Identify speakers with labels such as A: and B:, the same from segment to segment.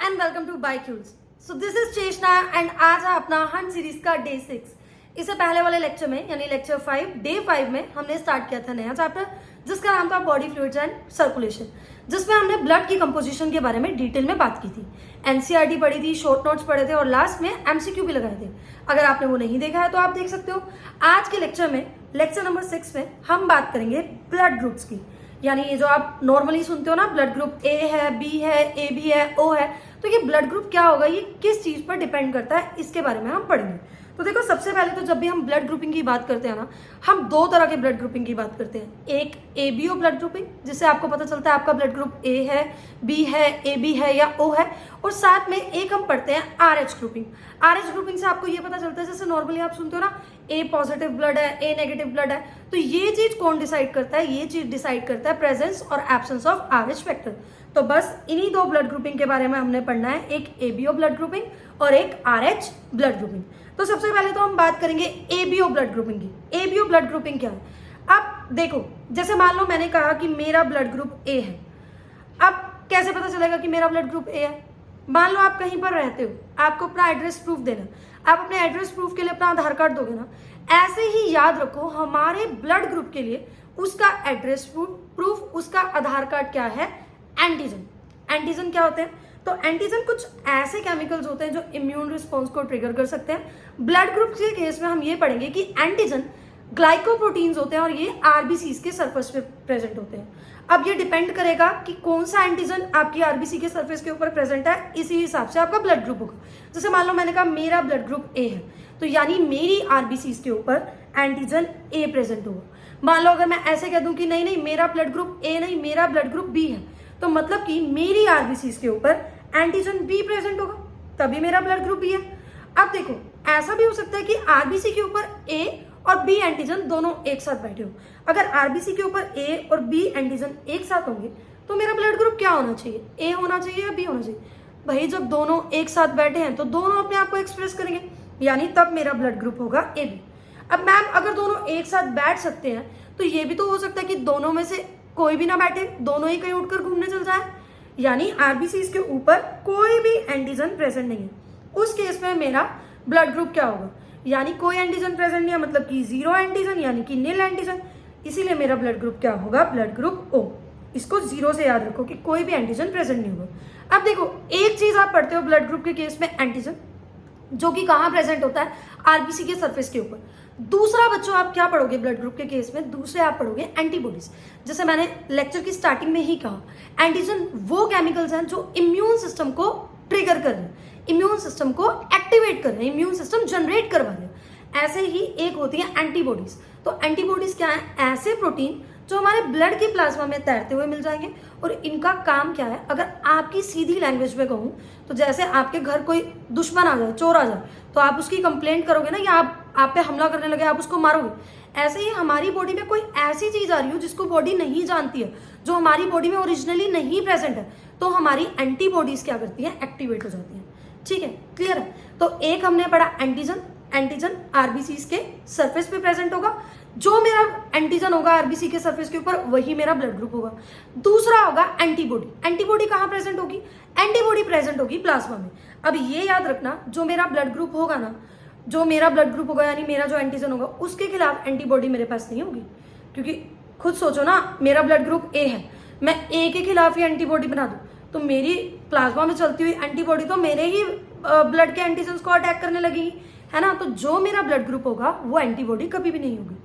A: And welcome to बाइक्यूज। So this is Cheshta and आज है अपना हंट सीरीज का डे 6। इससे पहले वाले लेक्चर में यानी लेक्चर 5 डे 5 में हमने स्टार्ट किया था नया चैप्टर जिसका नाम था बॉडी फ्लूइड्स एंड सर्कुलेशन, जिसमें हमने ब्लड की कंपोजिशन के बारे में डिटेल में बात की थी। एनसीईआरटी पढ़ी थी, शॉर्ट नोट्स पढ़े थे और लास्ट में एमसीक्यू भी लगाए थे। अगर आपने वो नहीं देखा है तो आप देख सकते हो। आज के लेक्चर में लेक्चर नंबर 6 में हम बात करेंगे ब्लड ग्रुप्स की, यानी ये जो आप नॉर्मली सुनते हो ना, ब्लड ग्रुप ए है, बी है, ए बी है, ओ है, तो ये ब्लड ग्रुप क्या होगा, ये किस चीज पर डिपेंड करता है, इसके बारे में हम पढ़ेंगे। तो देखो, सबसे पहले तो जब भी हम ब्लड ग्रुपिंग की बात करते हैं ना, हम दो तरह के ब्लड ग्रुपिंग की बात करते हैं। एक एबीओ ब्लड ग्रुपिंग, जिससे आपको पता चलता है आपका ब्लड ग्रुप ए है, बी है, ए बी है या ओ है, और साथ में एक हम पढ़ते हैं आरएच ग्रुपिंग। आरएच ग्रुपिंग से आपको ये पता चलता है, जैसे नॉर्मली आप सुनते हो ना, ए पॉजिटिव ब्लड है, ए नेगेटिव ब्लड है, तो ये चीज कौन डिसाइड करता है? ये चीज डिसाइड करता है प्रेजेंस और एब्सेंस ऑफ आरएच फैक्टर। तो बस इन्हीं दो ब्लड ग्रुपिंग के बारे में हमने पढ़ना है, एक एबीओ ब्लड ग्रुपिंग और एक आरएच ब्लड ग्रुपिंग। तो सबसे पहले तो हम बात करेंगे एबीओ ब्लड ग्रुपिंग की। एबीओ ब्लड ग्रुपिंग क्या है? अब देखो, जैसे मान लो मैंने कहा कि मेरा ब्लड ग्रुप ए है। अब कैसे पता चलेगा कि मेरा ब्लड ग्रुप ए है? मान लो आप कहीं पर रहते हो, आपको अपना एड्रेस प्रूफ देना, आप अपने एड्रेस प्रूफ के लिए अपना आधार कार्ड दोगे ना। ऐसे ही याद रखो, हमारे ब्लड ग्रुप के लिए उसका एड्रेस प्रूफ, उसका आधार कार्ड क्या है? एंटीजन। एंटीजन क्या होते हैं? तो एंटीजन कुछ ऐसे केमिकल्स होते हैं जो इम्यून रिस्पॉन्स को ट्रिगर कर सकते हैं। ब्लड ग्रुप के केस में हम ये पढ़ेंगे कि एंटीजन ग्लाइकोप्रोटीन्स होते हैं और ये आरबीसीज के सरफेस पे प्रेजेंट होते हैं। अब ये डिपेंड करेगा कि कौन सा एंटीजन आपकी आरबीसी के सरफेस के ऊपर प्रेजेंट है, इसी हिसाब से आपका ब्लड ग्रुप होगा। जैसे मान लो मैंने कहा मेरा ब्लड ग्रुप ए है, तो यानी मेरी आरबीसीज के ऊपर एंटीजन ए प्रेजेंट होगा। मान लो अगर मैं ऐसे कह दूं कि नहीं नहीं, मेरा ब्लड ग्रुप ए नहीं, मेरा ब्लड ग्रुप बी है, तो मतलब कि मेरी आरबीसीज के ऊपर एंटीजन बी प्रेजेंट होगा, तभी मेरा ब्लड ग्रुप बी है। अब देखो, ऐसा भी हो सकता है कि आरबीसी के ऊपर ए और बी एंटीजन दोनों एक साथ बैठे हो। अगर आरबीसी के ऊपर ए और बी एंटीजन एक साथ होंगे तो मेरा ब्लड ग्रुप क्या होना चाहिए? ए होना चाहिए या बी होना चाहिए? भाई, जब दोनों एक साथ बैठे हैं तो दोनों अपने आप को एक्सप्रेस करेंगे, यानी तब मेरा ब्लड ग्रुप होगा ए बी। अब मैम, अगर दोनों एक साथ बैठ सकते हैं तो ये भी तो हो सकता है कि दोनों में से कोई भी ना बैठे, दोनों ही कहीं उठकर घूमने चल जाए, यानी आरबीसी के ऊपर कोई भी एंटीजन प्रेजेंट नहीं है। उस केस में मेरा ब्लड ग्रुप क्या होगा? यानी कोई एंटीजन प्रेजेंट नहीं है, मतलब कि जीरो एंटीजन, यानी कि नील एंटीजन। इसीलिए मेरा ब्लड ग्रुप क्या होगा? Blood group O. इसको जीरो से याद रखो कि कोई भी एंटीजन प्रेजेंट नहीं होगा। अब देखो, एक चीज आप पढ़ते हो ब्लड ग्रुप के केस में, एंटीजन, जो कि कहाँ प्रेजेंट होता है? आरबीसी के सरफेस के ऊपर। दूसरा बच्चों, आप क्या पढ़ोगे ब्लड ग्रुप के केस में? दूसरे आप पढ़ोगे एंटीबॉडीज। जैसे मैंने लेक्चर की स्टार्टिंग में ही कहा, एंटीजन वो केमिकल्स हैं जो इम्यून सिस्टम को ट्रिगर कर रहे हैं, इम्यून सिस्टम को एक्टिवेट कर रहे हैं, इम्यून सिस्टम जनरेट करवा रहे हैं। ऐसे ही एक होती है एंटीबॉडीज। तो एंटीबॉडीज क्या है? ऐसे प्रोटीन जो हमारे ब्लड की प्लाज्मा में तैरते हुए मिल जाएंगे। और इनका काम क्या है? अगर आपकी सीधी लैंग्वेज में कहूँ तो जैसे आपके घर कोई दुश्मन आ जाए, चोर आ जाए, तो आप उसकी कंप्लेंट करोगे ना, या आप पे हमला करने लगे, आप उसको मारोगे। ऐसे ही हमारी बॉडी में कोई ऐसी चीज आ रही हो जिसको बॉडी नहीं जानती है, जो हमारी बॉडी में ओरिजिनली नहीं प्रेजेंट है, तो हमारी एंटीबॉडीज क्या करती है? एक्टिवेट हो जाती है। ठीक है, क्लियर है? तो एक हमने पढ़ा एंटीजन। एंटीजन आरबीसी के सरफेस पे प्रेजेंट होगा, जो मेरा एंटीजन होगा आरबीसी के सरफेस के ऊपर, वही मेरा ब्लड ग्रुप होगा। दूसरा होगा एंटीबॉडी। एंटीबॉडी कहाँ प्रेजेंट होगी? एंटीबॉडी प्रेजेंट होगी प्लाज्मा में। अब ये याद रखना, जो मेरा ब्लड ग्रुप होगा ना, जो मेरा ब्लड ग्रुप होगा यानी मेरा जो एंटीजन होगा, उसके खिलाफ एंटीबॉडी मेरे पास नहीं होगी। क्योंकि खुद सोचो ना, मेरा ब्लड ग्रुप ए है, मैं ए के खिलाफ ही एंटीबॉडी बना दूं तो मेरी प्लाज्मा में चलती हुई एंटीबॉडी तो मेरे ही ब्लड के एंटीजन को अटैक करने लगेगी, है ना। तो जो मेरा ब्लड ग्रुप होगा वो एंटीबॉडी कभी भी नहीं होगी।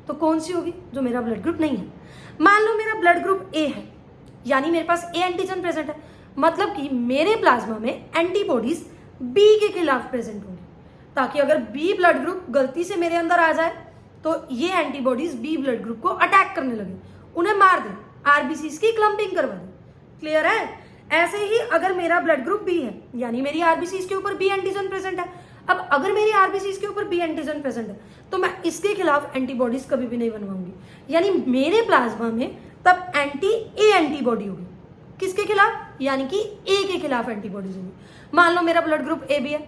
A: तो कौन सी होगी? जो मेरा ब्लड ग्रुप नहीं है। मान लो मेरा ब्लड ग्रुप ए है, यानी मेरे पास ए एंटीजन प्रेजेंट है, मतलब कि मेरे प्लाज्मा में एंटीबॉडीज बी के खिलाफ प्रेजेंट होंगी, ताकि अगर बी ब्लड ग्रुप गलती से मेरे अंदर आ जाए तो ये एंटीबॉडीज बी ब्लड ग्रुप को अटैक करने लगे, उन्हें मार दे, आरबीसी की क्लम्पिंग करवा दे। क्लियर है? ऐसे ही अगर मेरा ब्लड ग्रुप बी है, यानी मेरी आरबीसी के ऊपर बी एंटीजन प्रेजेंट है। अब अगर मेरी आरबीसी के ऊपर बी एंटीजन प्रेजेंट है तो मैं इसके खिलाफ एंटीबॉडीज कभी भी नहीं बनवाऊंगी, यानी मेरे प्लाज्मा में तब एंटी ए एंटीबॉडी होगी। किसके खिलाफ? यानी कि ए के खिलाफ एंटीबॉडीज होगी। मान लो मेरा ब्लड ग्रुप ए बी है,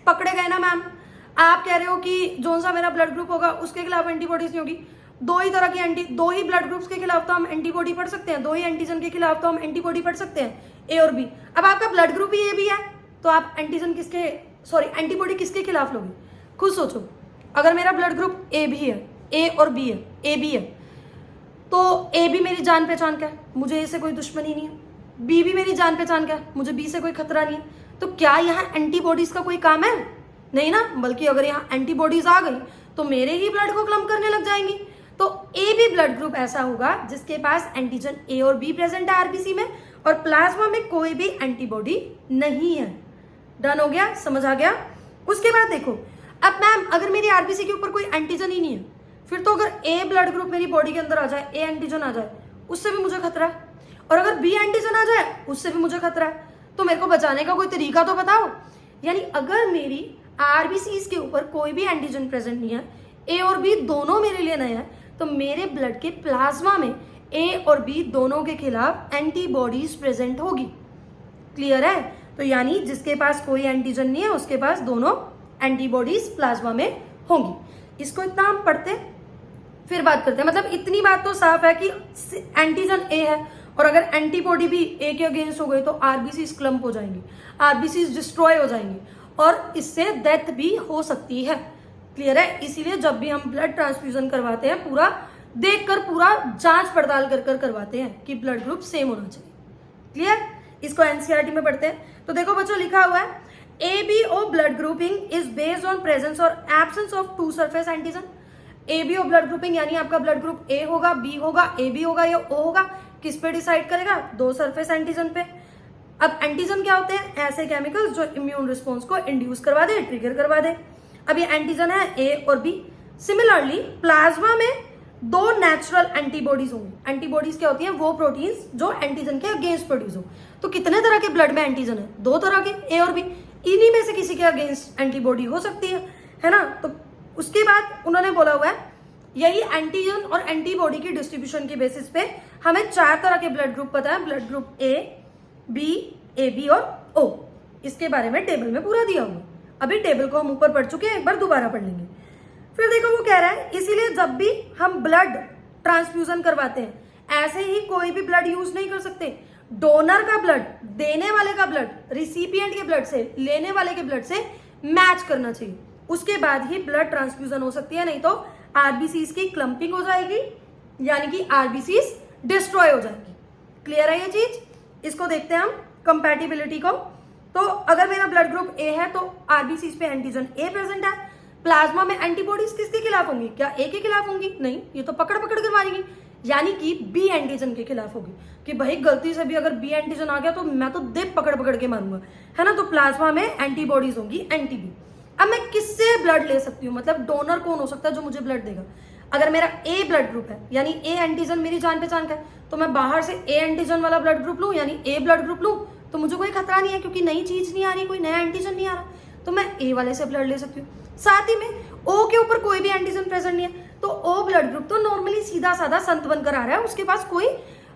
A: पकड़े गए ना मैम, आप कह रहे हो कि जो सा मेरा ब्लड ग्रुप होगा उसके खिलाफ एंटीबॉडीज नहीं होगी। दो ही तरह की दो ही ब्लड ग्रुप्स के खिलाफ तो हम एंटीबॉडी पढ़ सकते हैं, दो ही एंटीजन के खिलाफ तो हम एंटीबॉडी पढ़ सकते हैं। ए और बी। अब आपका ब्लड ग्रुप ही ए बी है तो आप एंटीजन किसके, सॉरी एंटीबॉडी किसके खिलाफ लोगे? खुद सोचो। अगर मेरा ब्लड ग्रुप ए भी है, ए और बी है, ए बी है, तो ए भी मेरी जान पहचान का है, मुझे ए से कोई दुश्मनी नहीं है। बी भी मेरी जान पहचान का है, मुझे बी से कोई खतरा नहीं है। तो क्या यहाँ एंटीबॉडीज का कोई काम है? नहीं ना, बल्कि अगर यहाँ एंटीबॉडीज आ गई तो मेरे ही ब्लड को क्लम्प करने लग जाएंगी। तो ए बी ब्लड ग्रुप ऐसा होगा जिसके पास एंटीजन ए और बी प्रेजेंट है आरबीसी में, और प्लाज्मा में कोई भी एंटीबॉडी नहीं है। डन हो गया, समझ आ गया? उसके बाद देखो, अब मैम अगर मेरी आरबीसी के ऊपर कोई एंटीजन ही नहीं है, फिर तो अगर ए ब्लड ग्रुप मेरी बॉडी के अंदर आ जाए, ए एंटीजन आ जाए, उससे भी मुझे खतरा है, और अगर बी एंटीजन आ जाए उससे भी मुझे खतरा है। तो मेरे को बचाने का कोई तरीका तो बताओ। यानी अगर मेरी आरबीसीज के ऊपर कोई भी एंटीजन प्रेजेंट नहीं है, ए और बी दोनों मेरे लिए नए हैं, तो मेरे ब्लड के प्लाज्मा में ए और बी दोनों के खिलाफ एंटीबॉडीज प्रेजेंट होगी। क्लियर है? तो यानी जिसके पास कोई एंटीजन नहीं है उसके पास दोनों एंटीबॉडीज प्लाज्मा में होंगी। इसको इतना हम पढ़ते फिर बात करते हैं। मतलब इतनी बात तो साफ है कि एंटीजन ए है और अगर एंटीबॉडी भी ए के अगेंस्ट हो गई तो आरबीसीज क्लम्प हो जाएंगी, आरबीसीज डिस्ट्रॉय हो जाएंगी और इससे डेथ भी हो सकती है। क्लियर है? इसीलिए जब भी हम ब्लड ट्रांसफ्यूजन करवाते हैं पूरा देखकर, पूरा जांच पड़ताल कर करवाते हैं कि ब्लड ग्रुप सेम होना चाहिए। क्लियर? इसको एनसीईआरटी में पढ़ते हैं। तो देखो बच्चों, लिखा हुआ है ABO blood grouping is based on presence और absence of two surface antigen. ABO blood grouping यानी आपका ब्लड ग्रुप ए होगा, बी होगा, ए बी होगा या ओ होगा, किस पे डिसाइड करेगा? दो सरफेस एंटीजन पे। अब एंटीजन क्या होते हैं? ऐसे केमिकल्स जो इम्यून रिस्पॉन्स को इंड्यूस करवा दे, ट्रिगर करवा दे। अब ये एंटीजन है ए और बी। सिमिलरली प्लाज्मा में दो नेचुरल एंटीबॉडीज होंगी। एंटीबॉडीज क्या होती हैं? वो प्रोटीन्स जो एंटीजन के अगेंस्ट प्रोड्यूस हो। तो कितने तरह के ब्लड में एंटीजन है? दो तरह के, ए और बी। इन्हीं में से किसी के अगेंस्ट एंटीबॉडी हो सकती है ना? तो उसके बाद उन्होंने बोला हुआ है यही एंटीजन और एंटीबॉडी की डिस्ट्रीब्यूशन के बेसिस पे हमें चार तरह के ब्लड ग्रुप पता है। Blood group A, B, A B और ओ। इसके बारे में टेबल में पूरा दिया हुआ। अभी टेबल को हम ऊपर पढ़ चुके हैं, एक बार दोबारा पढ़ लेंगे। फिर देखो वो कह रहा है इसीलिए जब भी हम ब्लड ट्रांसफ्यूजन करवाते हैं ऐसे ही कोई भी ब्लड यूज नहीं कर सकते। डोनर का ब्लड, देने वाले का ब्लड, रिसिपिएंट के ब्लड से, लेने वाले के ब्लड से मैच करना चाहिए। उसके बाद ही ब्लड ट्रांसफ्यूजन हो सकती है, नहीं तो आरबीसीज की क्लम्पिंग हो जाएगी, यानी कि आरबीसीज डिस्ट्रॉय हो जाएगी। क्लियर है ये चीज? इसको देखते हैं हम कंपैटिबिलिटी को। तो अगर मेरा ब्लड ग्रुप ए है तो आरबीसीज पे एंटीजन ए प्रेजेंट है। प्लाज्मा में एंटीबॉडीज किसके खिलाफ होंगी? क्या ए के खिलाफ होंगी? नहीं, ये तो पकड़ पकड़ कर मारेंगी, यानी कि बी एंटीजन के खिलाफ होगी। कि भाई गलती से भी अगर बी एंटीजन आ गया तो मैं तो दे पकड़ पकड़ के मारूंगा, है ना? तो प्लाज्मा में एंटीबॉडीज होंगी, एंटी बी। अब मैं किससे ब्लड ले सकती हूँ? मतलब डोनर कौन हो सकता है जो मुझे ब्लड देगा? अगर मेरा ए ब्लड ग्रुप है यानी ए एंटीजन मेरी जान पहचान का है, तो मैं बाहर से ए एंटीजन वाला ब्लड ग्रुप लूं यानी ए ब्लड ग्रुप लूं तो मुझे कोई खतरा नहीं है, क्योंकि नई चीज नहीं आ रही, कोई नया एंटीजन नहीं आ रहा, तो मैं ए वाले से ब्लड ले सकती हूँ। साथ ही में ओ के ऊपर कोई भी एंटीजन प्रेजेंट नहीं है तो ओ ब्लड ग्रुप तो नॉर्मली सीधा साधा संत बनकर आ रहा है, उसके पास कोई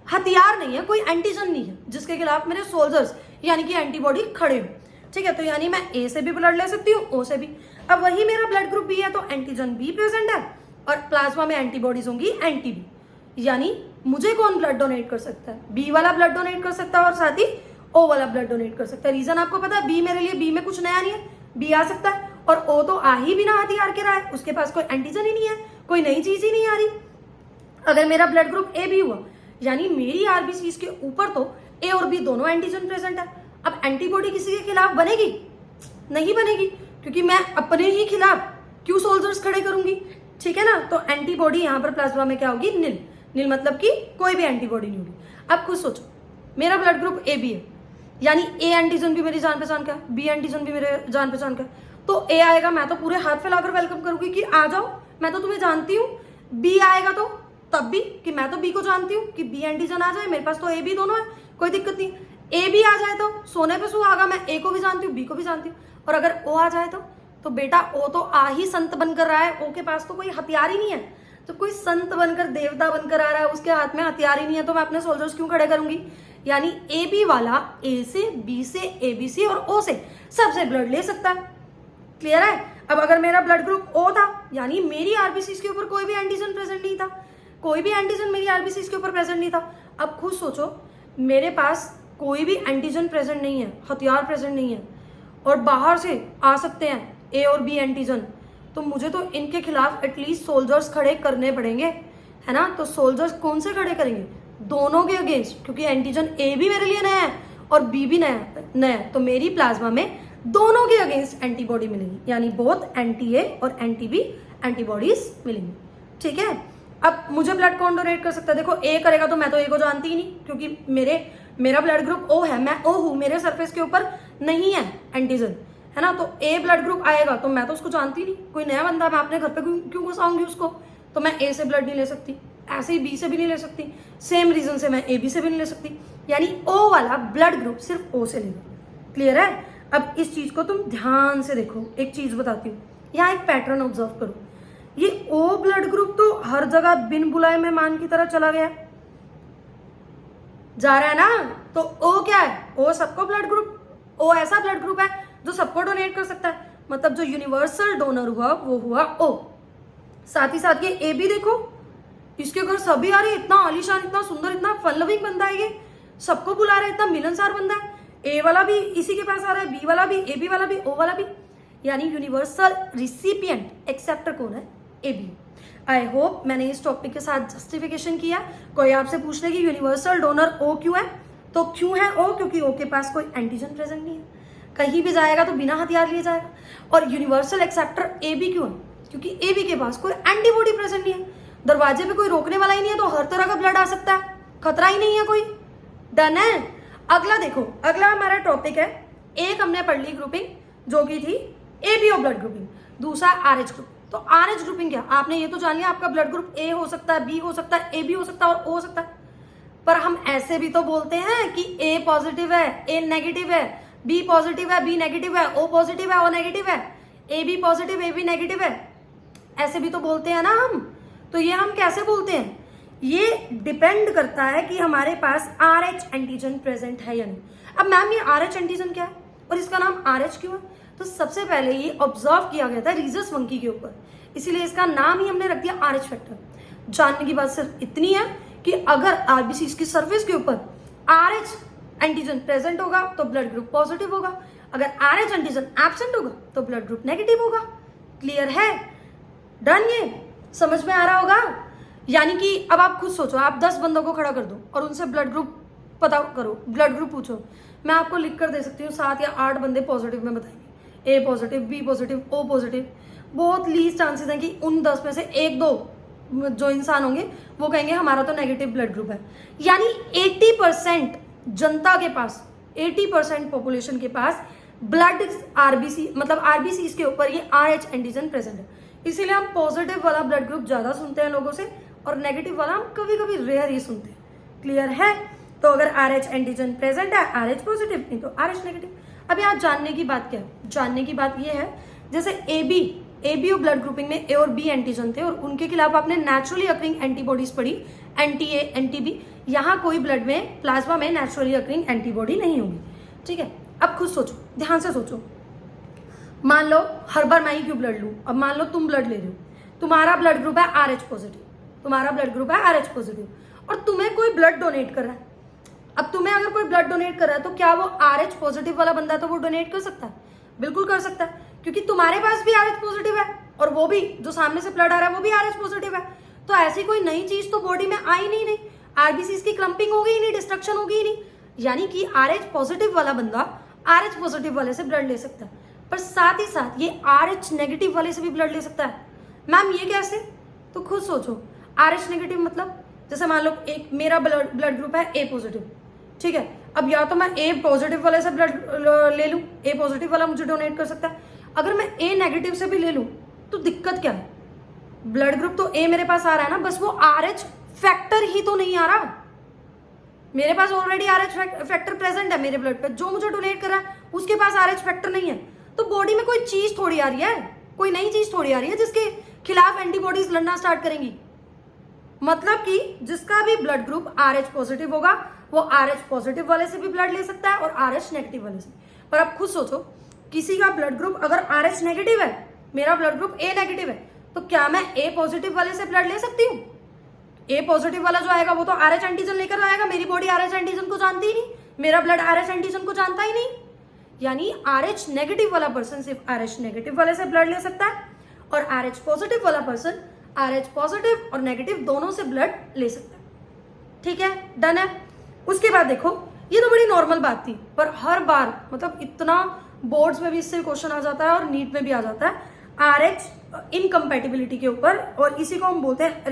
A: हथियार नहीं है, कोई एंटीजन नहीं है जिसके खिलाफ मेरे सोल्जर्स यानी कि एंटीबॉडी खड़े हो। ठीक है, तो यानी मैं ए से भी ब्लड ले सकती हूँ, ओ से भी। अब वही मेरा ब्लड ग्रुप बी है तो एंटीजन बी प्रेजेंट है और प्लाज्मा में एंटीबॉडीज होंगी एंटी बी। यानी मुझे कौन ब्लड डोनेट कर सकता है? बी वाला ब्लड डोनेट कर सकता है और साथ ही ओ वाला ब्लड डोनेट कर सकता है। रीजन आपको पता है, बी मेरे लिए, बी में कुछ नया नहीं है, बी आ सकता है, और ओ तो आ ही बिना हथियार के रहा है, उसके पास कोई एंटीजन ही नहीं है, कोई नई चीज ही नहीं आ रही। अगर मेरा ब्लड ग्रुप ए भी हुआ यानी मेरी आरबीसीज के ऊपर तो ए और बी दोनों एंटीजन प्रेजेंट है। अब एंटीबॉडी किसी के खिलाफ बनेगी? नहीं बनेगी, क्योंकि मैं अपने ही खिलाफ क्यों सोल्जर्स खड़े करूंगी? ठीक है ना? तो एंटीबॉडी यहाँ पर प्लाज्मा में क्या होगी? नील। नील मतलब कि कोई भी एंटीबॉडी नहीं होगी। अब खुद सोचो, मेरा ब्लड ग्रुप ए बी है यानी ए एंटीजन भी मेरी जान पहचान का, बी एंटीजन भी मेरे जान पहचान का, तो ए आएगा मैं तो पूरे हाथ फैलाकर वेलकम करूंगी कि आ जाओ, मैं तो तुम्हें जानती हूँ। बी आएगा तो तब भी कि मैं तो बी को जानती हूँ कि बी एंटीजन आ जाए, मेरे पास तो ए बी दोनों है, कोई दिक्कत नहीं। ए बी आ जाए तो सोने पे सुहागा, मैं ए को भी जानती हूँ, बी को भी जानती हूँ। और अगर ओ आ जाए तो बेटा ओ तो आ ही संत बनकर रहा है, ओ के पास तो कोई हथियार ही नहीं है। तो कोई संत बनकर, देवता बनकर आ रहा है, उसके हाथ में हथियार ही नहीं है, तो मैं अपने सोल्जर्स क्यों खड़े करूंगी? यानी ए बी वाला ए से, बी से, ए बी से और ओ से सबसे ब्लड ले सकता है। क्लियर है? अब अगर मेरा ब्लड ग्रुप ओ था यानी मेरी आरबीसीज के ऊपर कोई भी एंटीजन प्रेजेंट नहीं था, कोई भी एंटीजन मेरी आरबीसीज के ऊपर प्रेजेंट नहीं था। अब खुद सोचो, मेरे पास कोई भी एंटीजन प्रेजेंट नहीं है, हथियार प्रेजेंट नहीं है, और बाहर से आ सकते हैं ए और बी एंटीजन, तो मुझे तो इनके खिलाफ एटलीस्ट सोल्जर्स खड़े करने पड़ेंगे, है ना। तो सोल्जर्स कौन से खड़े करेंगे? दोनों के अगेंस्ट, क्योंकि एंटीजन ए भी मेरे लिए नया है और बी भी नया है, तो मेरी प्लाज्मा में दोनों के अगेंस्ट एंटीबॉडी मिलेगी, यानी बोथ एंटी ए और एंटी बी एंटीबॉडीज मिलेंगी। ठीक है, अब मुझे ब्लड कौन डोनेट कर सकता है? देखो ए करेगा तो मैं तो ए को जानती ही नहीं, क्योंकि मेरा ब्लड ग्रुप ओ है, मैं ओ हूं, मेरे सरफेस के ऊपर नहीं है एंटीजन, है ना। तो ए ब्लड ग्रुप आएगा तो मैं तो उसको जानती नहीं, कोई नया बंदा, मैं अपने घर पे क्यों घुसाऊंगी उसको? तो मैं ए से ब्लड नहीं ले सकती, ऐसे ही बी से भी नहीं ले सकती, सेम रीजन से मैं ए बी से भी नहीं ले सकती, यानी ओ वाला ब्लड ग्रुप सिर्फ ओ से लेगा। क्लियर है? अब इस चीज को तुम ध्यान से देखो, एक चीज बताती हूँ, यहाँ एक पैटर्न ऑब्जर्व करो। ये ओ ब्लड ग्रुप तो हर जगह बिन बुलाए मेहमान की तरह चला गया, जा रहा है ना। तो ओ क्या है? ओ सबको ब्लड ग्रुप, ओ ऐसा ब्लड ग्रुप है जो सबको डोनेट कर सकता है, मतलब जो यूनिवर्सल डोनर हुआ वो हुआ ओ। साथ ही साथ ये ए भी देखो, इसके घर सभी आ रहे, इतना आलीशान, इतना सुंदर, इतना फन लविंग बंदा है, ये सबको बुला रहा है, इतना मिलनसार बंदा है। ए वाला भी इसी के पास आ रहा है, बी वाला भी, ए बी वाला भी, ओ वाला भी, यानी यूनिवर्सल रिसिपिएंट एक्सेप्टर कौन है? A B. आई होप मैंने इस टॉपिक के साथ जस्टिफिकेशन किया। कोई आपसे पूछ ले कि यूनिवर्सल डोनर ओ क्यों है, तो क्यों है ओ? क्योंकि ओ के पास कोई एंटीजन प्रेजेंट नहीं है, कहीं भी जाएगा तो बिना हथियार लिए जाएगा। और यूनिवर्सल एक्सेप्टर ए बी क्यों है? क्योंकि ए बी के पास कोई एंटीबॉडी प्रेजेंट नहीं है, दरवाजे पे कोई रोकने वाला ही नहीं है, तो हर तरह का ब्लड आ सकता है, खतरा ही नहीं है कोई। डन है? अगला देखो, अगला हमारा टॉपिक है, एक हमने पढ़ ली ग्रुपिंग जो की थी एबीओ ब्लड ग्रुपिंग, दूसरा आरएच ग्रुप। तो आरएच ग्रुपिंग क्या? आपने ये तो जान लिया आपका ब्लड ग्रुप ए हो सकता है, बी हो सकता है, ए बी हो सकता है और ओ हो सकता है, पर हम ऐसे भी तो बोलते हैं कि ए पॉजिटिव है, ए नेगेटिव है, बी पॉजिटिव है, बी नेगेटिव है, ओ पॉजिटिव है, ओ नेगेटिव है, A B positive, A B negative है, ऐसे भी तो बोलते हैं ना हम। तो ये हम कैसे बोलते हैं? ये डिपेंड करता है कि हमारे पास आरएच एंटीजन प्रेजेंट है या नहीं। अब मैम ये आरएच एंटीजन क्या है और इसका नाम आरएच क्यों है? तो सबसे पहले ये ऑब्जर्व किया गया था रीजस मंकी के ऊपर, इसीलिए इसका नाम ही हमने रख दिया आरएच फैक्टर। जानने की बात सिर्फ इतनी है कि अगर आरबीसी की सरफेस के ऊपर आरएच एंटीजन प्रेजेंट होगा तो ब्लड ग्रुप पॉजिटिव होगा, अगर आरएच एंटीजन एब्सेंट होगा तो ब्लड ग्रुप नेगेटिव होगा। क्लियर है? डन? ये समझ में आ रहा होगा? यानी कि अब आप खुद सोचो, आप 10 बंदों को खड़ा कर दो और उनसे ब्लड ग्रुप पता करो, ब्लड ग्रुप पूछो, मैं आपको लिख कर दे सकती हूँ 7 या 8 बंदे पॉजिटिव में बताएंगे, A positive, B positive, O positive. बहुत लीस्ट चांसेस हैं कि उन 10 में से 1-2 जो इंसान होंगे वो कहेंगे हमारा तो नेगेटिव ब्लड ग्रुप है। यानी 80% जनता के पास, 80% पॉपुलेशन के पास ब्लड आरबीसी, मतलब आरबीसी के ऊपर ये आरएच एंटीजन प्रेजेंट है। इसीलिए हम पॉजिटिव वाला ब्लड ग्रुप ज्यादा सुनते हैं लोगों से और नेगेटिव वाला हम कभी कभी रेयर ही सुनते हैं। क्लियर है? तो अगर आरएच एंटीजन प्रेजेंट है, आरएच पॉजिटिव, नहीं तो आरएच नेगेटिव। अब यहाँ जानने की बात क्या है? जानने की बात ये है, जैसे एबीओ ब्लड ग्रुपिंग में ए और बी एंटीजन थे और उनके खिलाफ आपने नेचुरली अकरिंग एंटीबॉडीज पढ़ी, एंटी ए, एंटी बी। यहाँ कोई ब्लड में, प्लाज्मा में नेचुरली अकरिंग एंटीबॉडी नहीं होगी। ठीक है, अब खुद सोचो, ध्यान से सोचो। मान लो हर बार मैं ही क्यों ब्लड लूं, अब मान लो तुम ब्लड ले रहे हो, तुम्हारा ब्लड ग्रुप है आरएच पॉजिटिव, तुम्हारा ब्लड ग्रुप है आरएच पॉजिटिव और तुम्हें कोई ब्लड डोनेट कर रहा है। अब तुम्हें अगर कोई ब्लड डोनेट कर रहा है तो क्या वो आरएच पॉजिटिव वाला बंदा तो वो डोनेट कर सकता है? बिल्कुल कर सकता है, क्योंकि तुम्हारे पास भी आरएच पॉजिटिव है और वो भी जो सामने से ब्लड आ रहा है वो भी आरएच पॉजिटिव है। तो ऐसी कोई नई चीज तो बॉडी में आई नहीं, आरबीसी की क्लम्पिंग होगी ही नहीं, डिस्ट्रक्शन होगी ही नहीं। यानी कि आरएच पॉजिटिव वाला बंदा आरएच पॉजिटिव वाले से ब्लड ले सकता है, पर साथ ही साथ ये आरएच नेगेटिव वाले से भी ब्लड ले सकता है। मैम ये कैसे? तो खुद सोचो, आरएच नेगेटिव मतलब जैसे मान लो एक मेरा ब्लड ग्रुप है ए पॉजिटिव, ठीक है, अब या तो मैं ए पॉजिटिव वाले से ब्लड ले लूं, ए पॉजिटिव वाला मुझे डोनेट कर सकता है, अगर मैं ए नेगेटिव से भी ले लूं तो दिक्कत क्या है? ब्लड ग्रुप तो ए मेरे पास आ रहा है ना, बस वो आरएच फैक्टर ही तो नहीं आ रहा। मेरे पास ऑलरेडी आरएच फैक्टर प्रेजेंट है मेरे ब्लड पे, जो मुझे डोनेट कर रहा है उसके पास आरएच फैक्टर नहीं है। तो बॉडी में कोई चीज थोड़ी आ रही है, कोई नई चीज थोड़ी आ रही है जिसके खिलाफ एंटीबॉडीज लड़ना स्टार्ट करेंगी। मतलब कि जिसका भी ब्लड ग्रुप आरएच पॉजिटिव होगा वो आरएच पॉजिटिव वाले से भी ब्लड ले सकता है और आरएच नेगेटिव वाले से। पर अब खुद सोचो, किसी का ब्लड ग्रुप अगर आरएच नेगेटिव है, मेरा ब्लड ग्रुप ए नेगेटिव है, तो क्या मैं ए पॉजिटिव वाले से ब्लड ले सकती हूँ? ए पॉजिटिव वाला जो आएगा वो तो आरएच एंटीजन लेकर आएगा, मेरी बॉडी आरएच एंटीजन को जानती ही नहीं, मेरा ब्लड RH एंटीजन को जानता ही नहीं, यानी RH नेगेटिव वाला पर्सन सिर्फ RH नेगेटिव वाले से ब्लड ले सकता है और RH पॉजिटिव वाला पर्सन RH पॉजिटिव और नेगेटिव दोनों से ब्लड ले सकता है। ठीक है, डन है। उसके बाद देखो, ये तो बड़ी नॉर्मल बात थी, पर हर बार मतलब इतना बोर्ड्स में भी इससे क्वेश्चन आ जाता है और नीट में भी आ जाता है RH इनकम्पैटिबिलिटी के ऊपर, और इसी को हम बोलते हैं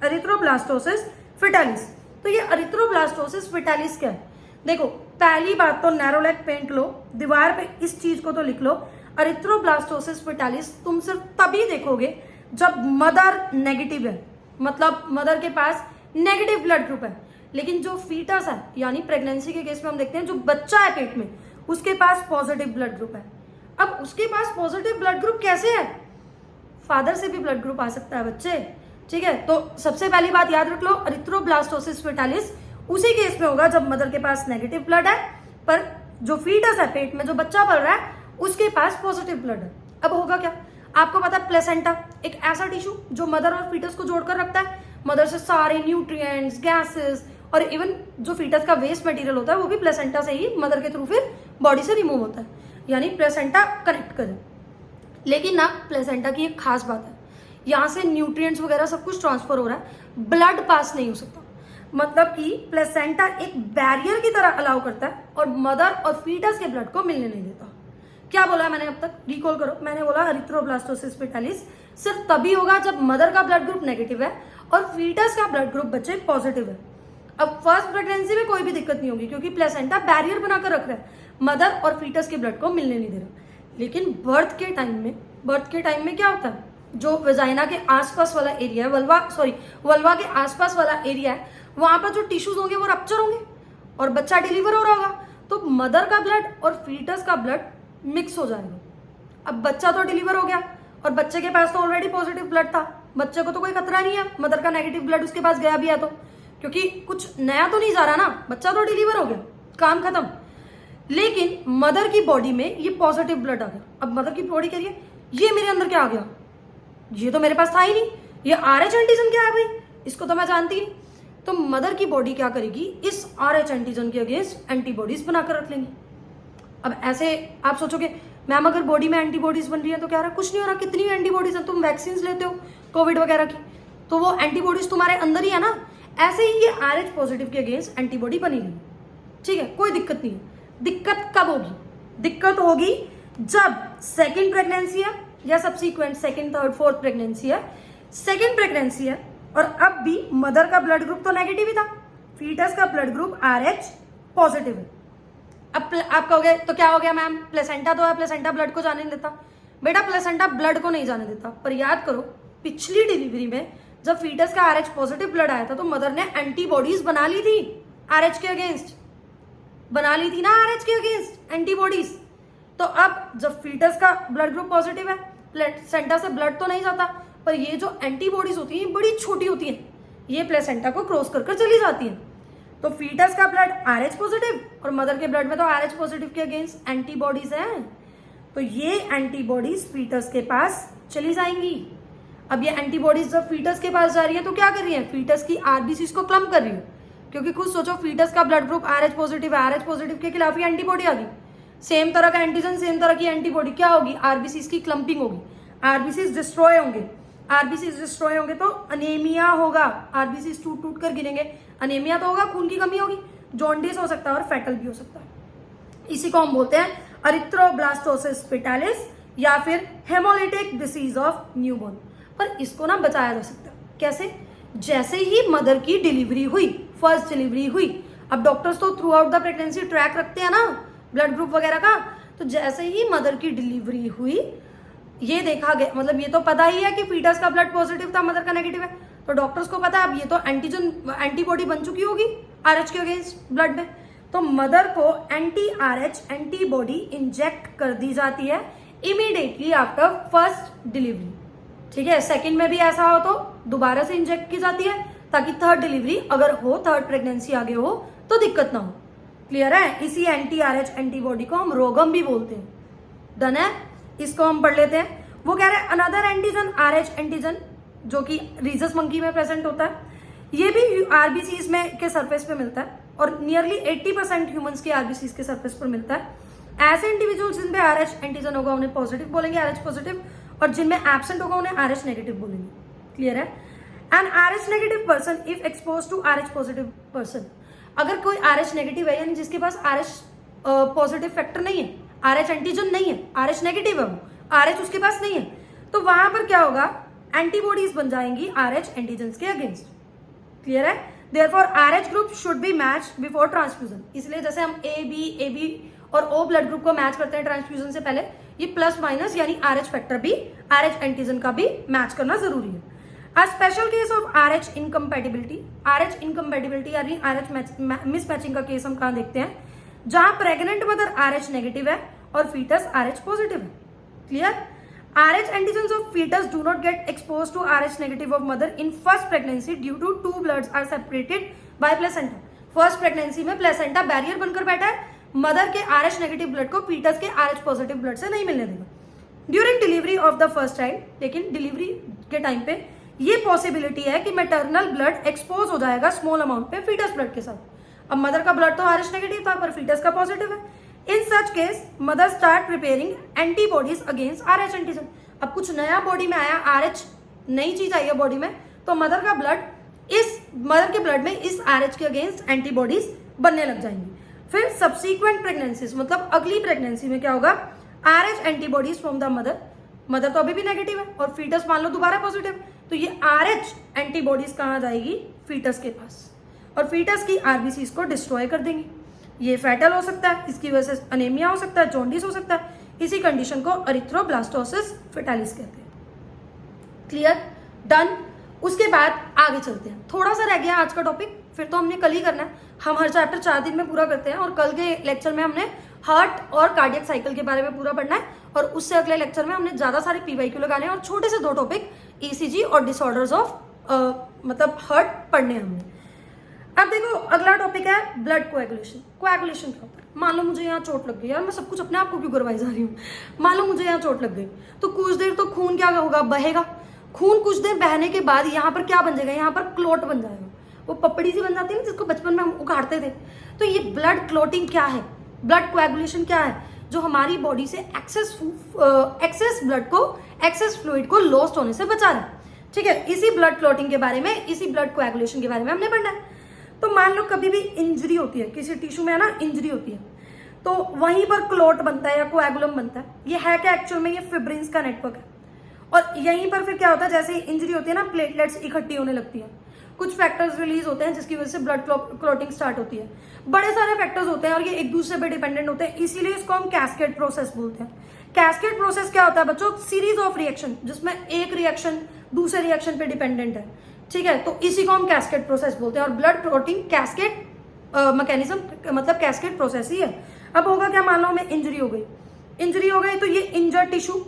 A: एरिथ्रोब्लास्टोसिस फेटालिस। तो ये एरिथ्रोब्लास्टोसिस फेटालिस क्या है? देखो, पहली बात तो नैरो लैक पेंट लो, दीवार पे इस चीज को तो लिख लो, एरिथ्रोब्लास्टोसिस फेटालिस तुम सिर्फ तभी देखोगे जब मदर नेगेटिव है, मतलब मदर के पास नेगेटिव ब्लड ग्रुप है, लेकिन जो फीटस है यानी प्रेगनेंसी के केस में हम देखते हैं जो बच्चा है पेट में उसके पास पॉजिटिव ब्लड ग्रुप है। अब उसके पास पॉजिटिव ब्लड ग्रुप कैसे है? फादर से भी ब्लड ग्रुप आ सकता है बच्चे। ठीक है, तो सबसे पहली बात याद रख लो, एरिथ्रोब्लास्टोसिस फेटालिस उसी केस में होगा जब मदर के पास नेगेटिव ब्लड है, पर जो फीटस है पेट में जो बच्चा पल रहा है उसके पास पॉजिटिव ब्लड है। अब होगा क्या? आपको पता है प्लेसेंटा एक ऐसा टिश्यू जो मदर और फीटस को जोड़कर रखता है, मदर से सारे न्यूट्रिएंट्स, गैसेस और इवन जो फीटस का वेस्ट मटेरियल होता है वो भी प्लेसेंटा से ही मदर के थ्रू फिर बॉडी से रिमूव होता है, यानी प्लेसेंटा कनेक्ट करे। लेकिन ना प्लेसेंटा की एक खास बात है, यहाँ से न्यूट्रिएंट्स वगैरह सब कुछ ट्रांसफर हो रहा है, ब्लड पास नहीं हो सकता। मतलब कि प्लेसेंटा एक बैरियर की तरह अलाउ करता है और मदर और फीटस के ब्लड को मिलने नहीं देता। क्या बोला मैंने अब तक? रिकॉल करो, मैंने बोला एरिथ्रोब्लास्टोसिस फेटालिस सिर्फ तभी होगा जब मदर का ब्लड ग्रुप नेगेटिव है और फीटस का ब्लड ग्रुप बच्चे पॉजिटिव है। अब फर्स्ट प्रेगनेंसी में कोई भी दिक्कत नहीं होगी क्योंकि प्लेसेंटा बैरियर बनाकर रख रहा है, मदर और फीटस के ब्लड को मिलने नहीं दे रहा। लेकिन बर्थ के टाइम में क्या होता है, जो वेजाइना के आसपास वाला एरिया है, वल्वा के आसपास वाला एरिया है, वहां पर जो टिश्यूज होंगे वो रप्चर होंगे और बच्चा डिलीवर हो रहा होगा, तो मदर का ब्लड और फीटस का ब्लड मिक्स हो जाएगा। अब बच्चा तो डिलीवर हो गया और बच्चे के पास तो ऑलरेडी पॉजिटिव ब्लड था, बच्चे को तो कोई खतरा नहीं है, मदर का नेगेटिव ब्लड उसके पास गया भी है तो, क्योंकि कुछ नया तो नहीं जा रहा ना, बच्चा तो डिलीवर हो गया, काम खत्म। लेकिन मदर की बॉडी में ये पॉजिटिव ब्लड आ गया। अब मदर की बॉडी कह रही है ये मेरे अंदर क्या आ गया, ये तो मेरे पास था ही नहीं, ये RH एंटीजन क्या है भाई, इसको तो मैं जानती नहीं। तो मदर की बॉडी क्या करेगी, इस RH एंटीजन के अगेंस्ट एंटीबॉडीज बनाकर रख लेंगे। अब ऐसे आप सोचोगे मैम अगर बॉडी में एंटीबॉडीज बन रही है तो क्या रहा, कुछ नहीं हो रहा, कितनी एंटीबॉडीज है, तुम वैक्सीन लेते हो कोविड वगैरह की, तो वो एंटीबॉडीज तुम्हारे अंदर ही है ना। ऐसे ही ये RH पॉजिटिव के अगेंस्ट एंटीबॉडी बनेगी। ठीक है, कोई दिक्कत नहीं है। दिक्कत कब होगी? दिक्कत होगी जब सेकेंड प्रेगनेंसी है या subsequent second, third, fourth pregnancy है, सेकेंड प्रेगनेंसी है और अब भी मदर का ब्लड ग्रुप तो नेगेटिव ही था, फीटस का ब्लड ग्रुप RH पॉजिटिव है। अब आप कहोगे तो क्या हो गया मैम, प्लेसेंटा तो है, प्लेसेंटा ब्लड को जाने नहीं देता। बेटा प्लेसेंटा ब्लड को नहीं जाने देता, पर याद करो पिछली डिलीवरी में जब फीटस का RH पॉजिटिव ब्लड आया था तो मदर ने एंटीबॉडीज बना ली थी RH के अगेंस्ट, बना ली थी ना RH के अगेंस्ट एंटीबॉडीज। तो अब जब फीटस का ब्लड ग्रुप पॉजिटिव है, प्लेसेंटा से ब्लड तो नहीं जाता, पर ये जो एंटीबॉडीज होती हैं बड़ी छोटी होती हैं, ये प्लेसेंटा को क्रॉस कर चली जाती हैं। तो फीटस का ब्लड RH पॉजिटिव और मदर के ब्लड में तो RH पॉजिटिव के अगेंस्ट एंटीबॉडीज हैं, तो ये एंटीबॉडीज फीटस के पास चली जाएंगी। अब ये एंटीबॉडीज जब फीटस के पास जा रही है तो क्या कर रही है, फीटस की RBCs को क्लम्प कर रही है, क्योंकि खुद सोचो फीटस का ब्लड ग्रुप RH पॉजिटिव है, RH पॉजिटिव के खिलाफ ही एंटीबॉडी आ गई, सेम तरह का एंटीजन सेम तरह की एंटीबॉडी, क्या होगी, RBCs की क्लम्पिंग होगी, RBCs डिस्ट्रॉय होंगे, RBCs डिस्ट्रॉय होंगे तो अनेमिया होगा, RBCs टूट टूट कर गिरेंगे, अनेमिया तो होगा, खून की कमी होगी, जॉन्डिस हो सकता है और फैटल भी हो सकता है। इसी को हम बोलते हैं एरिथ्रोब्लास्टोसिस फेटालिस या फिर हेमोलिटिक डिसीज ऑफ न्यूबॉर्न। पर इसको ना बचाया जा सकता है कैसे, जैसे ही मदर की डिलीवरी हुई, फर्स्ट डिलीवरी हुई, अब डॉक्टर्स तो through out the pregnancy track रखते हैं ना ब्लड ग्रुप वगैरह का, तो जैसे ही मदर की डिलीवरी हुई ये देखा गया, मतलब ये तो पता ही है कि फीटस का ब्लड पॉजिटिव था, मदर का नेगेटिव है, तो डॉक्टर्स को पता है अब ये तो एंटीबॉडी बन चुकी होगी RH के अगेंस्ट ब्लड में, तो मदर को एंटी-RH एंटीबॉडी इंजेक्ट कर दी जाती है इमीडिएटली आफ्टर फर्स्ट डिलीवरी। ठीक है, सेकंड में भी ऐसा हो तो दोबारा से इंजेक्ट की जाती है ताकि थर्ड डिलीवरी अगर हो, थर्ड प्रेगनेंसी आगे हो तो दिक्कत ना हो। क्लियर है? इसी एंटी-RH एंटीबॉडी को हम रोगम भी बोलते हैं। डन है? इसको हम पढ़ लेते हैं। वो कह रहे हैं अनदर एंटीजन RH एंटीजन जो कि रीजस मंकी में प्रेजेंट होता है, ये भी RBCs में के सरफेस पे मिलता है, और नियरली 80% ह्यूमंस के आरबीसी के सरफेस पर मिलता है। ऐसे इंडिविजुअल्स जिनमें आरएच एंटीजन होगा उन्हें पॉजिटिव बोलेंगे, आरएच पॉजिटिव, और जिनमें एब्सेंट होगा उन्हें आरएच नेगेटिव बोलेंगे। क्लियर है? An Rh negative person if expose to Rh positive person, अगर कोई आरएच नेगेटिव है यानी जिसके पास आरएच पॉजिटिव फैक्टर नहीं है, आरएच एंटीजन नहीं है, आरएच नेगेटिव है, वो आरएच उसके पास नहीं है, तो वहां पर क्या होगा, एंटीबॉडीज बन जाएंगी आरएच एंटीजन्स के अगेंस्ट। क्लियर है? Therefore RH group should be match before transfusion. इसलिए जैसे हम ए बी और ओ ब्लड ग्रुप को मैच करते हैं ट्रांसफ्यूजन से पहले, ये प्लस माइनस यानी आरएच फैक्टर भी आरएच एंटीजन का भी मैच करना जरूरी है। A special case of RH incompatibility, RH incompatibility यानी RH मिसमैचिंग का केस हम कहाँ देखते हैं, जहां प्रेग्नेंट मदर RH नेगेटिव है और फीटस RH पॉजिटिव है। Clear? RH antigens of fetus do not get exposed to RH negative of mother in first pregnancy due to two bloods are separated by placenta. First pregnancy में placenta barrier बनकर बैठा है, mother के RH negative blood को foetus के RH positive blood से नहीं मिलने देगा during delivery of the first child. लेकिन डिलीवरी के टाइम पे ये पॉसिबिलिटी है कि मैटरनल ब्लड एक्सपोज हो जाएगा स्मॉल अमाउंट पे फीटस ब्लड के साथ। अब मदर का ब्लड तो RH नेगेटिव था पर फीटस का पॉजिटिव है। In such case mother start preparing antibodies against RH antigen. अब कुछ नया बॉडी में आया, RH नई चीज आई है बॉडी में, तो मदर के ब्लड में इस RH के अगेंस्ट एंटीबॉडीज बनने लग जाएंगी। फिर सब्सीक्वेंट प्रेगनेंसीज मतलब अगली प्रेगनेंसी में क्या होगा, RH antibodies from the mother तो अभी भी नेगेटिव है और फीटस मान लो दोबारा पॉजिटिव, तो ये RH एंटीबॉडीज कहाँ जाएगी, फीटस के पास, और फीटस की आरबीसीज को डिस्ट्रॉय कर देंगी। ये फैटल हो सकता है, इसकी वजह से अनेमिया हो सकता है, जॉन्डिस हो सकता है। इसी कंडीशन को एरिथ्रोब्लास्टोसिस फेटालिस कहते हैं। क्लियर? डन। उसके बाद आगे चलते हैं, थोड़ा सा रह गया आज का टॉपिक, फिर तो हमने कल ही करना है। हम हर चैप्टर 4 दिन में पूरा करते हैं और कल के लेक्चर में हमने हार्ट और कार्डियक साइकिल के बारे में पूरा पढ़ना है, और उससे अगले लेक्चर में हमने ज्यादा सारे पीवाईक्यू लगाने हैं और छोटे से 2 टॉपिक ईसीजी और डिसऑर्डर्स ऑफ मतलब हार्ट पढ़ने हैं हमने। अब देखो अगला टॉपिक है ब्लड कोएगुलेशन। कोएगुलेशन क्या होता है? मान लो मुझे यहाँ चोट लग गई, यार मैं सब कुछ अपने आप को क्यों करवाई जा रही हूँ। मान लो मुझे यहाँ चोट लग गई, तो कुछ देर तो खून क्या होगा, बहेगा। खून कुछ देर बहने के बाद यहाँ पर क्या बन जाएगा, यहाँ पर क्लोट बन जाएगा। वो पपड़ी सी बन जाती है ना जिसको बचपन में हम उखाड़ते थे। तो ये ब्लड क्लोटिंग क्या है, ब्लड कोएगुलेशन क्या है, जो हमारी बॉडी से एक्सेस ब्लड को, एक्सेस फ्लूइड को लॉस्ट होने से बचा रहा है। ठीक है, इसी ब्लड क्लोटिंग के बारे में, इसी ब्लड कोएगुलेशन के बारे में हमने पढ़ना है। तो मान लो कभी भी इंजरी होती है, किसी टिश्यू में है ना इंजरी होती है, तो वहीं पर क्लोट बनता है या कोएगुलम बनता है। ये है क्या एक्चुअल में, ये फिब्रिन्स का नेटवर्क है। और यहीं पर फिर क्या होता है, जैसे इंजरी होती है ना, प्लेटलेट्स इकट्ठी होने लगती है, कुछ फैक्टर्स रिलीज होते हैं जिसकी वजह से ब्लड क्लोटिंग स्टार्ट होती है। बड़े सारे फैक्टर्स होते हैं और ये एक दूसरे पे डिपेंडेंट होते हैं, इसीलिए इसको हम कैस्केड प्रोसेस बोलते हैं। कैस्केड प्रोसेस क्या होता है बच्चों, सीरीज ऑफ रिएक्शन जिसमें एक रिएक्शन दूसरे रिएक्शन पे डिपेंडेंट है। ठीक है, तो इसी को हम कैस्केड प्रोसेस बोलते हैं और ब्लड क्लोटिंग कैस्केड मैकेनिज्म मतलब कैस्केड प्रोसेस ही है। अब होगा क्या, मान लो हमें इंजरी हो गई, तो ये इंजर्ड टिश्यू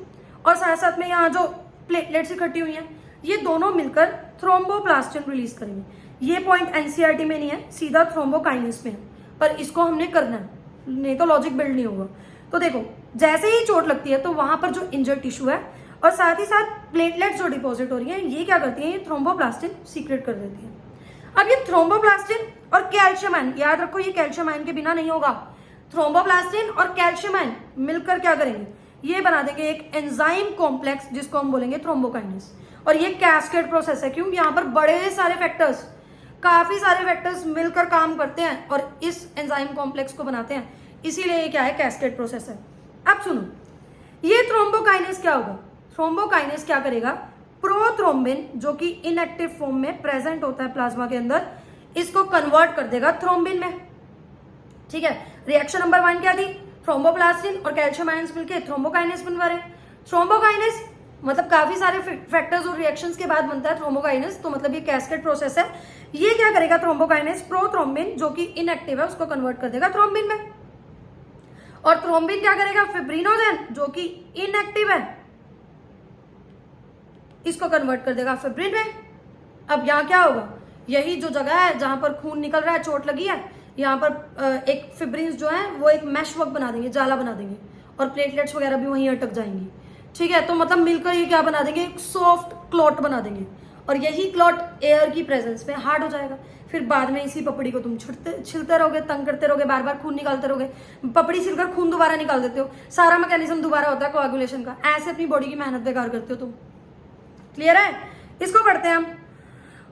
A: और साथ साथ में यहाँ जो प्लेटलेट्स इकट्ठी हुई हैं, ये दोनों मिलकर थ्रोम्बोप्लास्टिन रिलीज करेंगे। ये पॉइंट एनसीईआरटी में नहीं है, सीधा थ्रोम्बोकाइनेस में है, पर इसको हमने करना है, नहीं तो लॉजिक बिल्ड नहीं होगा। तो देखो जैसे ही चोट लगती है तो वहां पर जो इंजर्ड टिश्यू है और साथ ही साथ प्लेटलेट्स जो डिपॉजिट हो रही है, ये क्या करती है, ये थ्रोम्बोप्लास्टिन सीक्रेट कर देती है। अब ये थ्रोम्बोप्लास्टिन और कैल्शियम आयन, याद रखो ये कैल्शियम आयन के बिना नहीं होगा। थ्रोम्बोप्लास्टिन और कैल्शियम आयन मिलकर क्या करेंगे, ये बना देंगे एक एंजाइम कॉम्प्लेक्स जिसको हम बोलेंगे थ्रोम्बोकाइनेस। और ये कैस्केड प्रोसेस है, क्योंकि यहाँ पर बड़े सारे फैक्टर्स, काफी सारे फैक्टर्स मिलकर काम करते हैं और इस एंजाइम कॉम्प्लेक्स को बनाते हैं, इसीलिए ये क्या है, कैस्केड प्रोसेस है। अब सुनो, ये थ्रोम्बोकाइनेस क्या होगा, थ्रोम्बोकाइनेस क्या करेगा, प्रोथ्रोम्बिन जो कि इनएक्टिव फॉर्म में प्रेजेंट होता है प्लाज्मा के अंदर, इसको कन्वर्ट कर देगा थ्रोम्बिन में। ठीक है, रिएक्शन नंबर 1 क्या थी, थ्रोम्बोप्लास्टिन और कैल्शियम आयंस मिलकर थ्रोम्बोकाइनेस बनवा रहे। थ्रोम्बोकाइनेस मतलब काफी सारे फैक्टर्स और रिएक्शंस के बाद बनता है थ्रोम्बोकाइनेस, तो मतलब ये कैस्केड प्रोसेस है। ये क्या करेगा थ्रोम्बोकाइनेस, प्रोथ्रोम्बिन जो कि इनएक्टिव है उसको कन्वर्ट कर देगा थ्रोम्बिन में, और थ्रोम्बिन क्या करेगा, फिब्रिनोजेन जो कि इनएक्टिव है इसको कन्वर्ट कर देगा फिब्रिन में। अब यहाँ क्या होगा, यही जो जगह है जहां पर खून निकल रहा है, चोट लगी है, यहाँ पर एक फिब्रिन्स जो है वो एक मैश वर्क बना देंगे, जाला बना देंगे, और प्लेटलेट्स वगैरह भी वहीं अटक जाएंगी। ठीक है, तो मतलब मिलकर ये क्या बना देंगे, एक सॉफ्ट क्लॉट बना देंगे, और यही क्लॉट एयर की प्रेजेंस में हार्ड हो जाएगा। फिर बाद में इसी पपड़ी को तुम छिलते रहोगे, तंग करते रहोगे, बार बार खून निकालते रहोगे, पपड़ी छिलकर खून दोबारा निकाल देते हो, सारा मैकेनिज्म दोबारा होता है कोएगुलेशन का। ऐसे अपनी बॉडी की मेहनत बेकार करते हो तुम। क्लियर है? इसको पढ़ते हैं हम।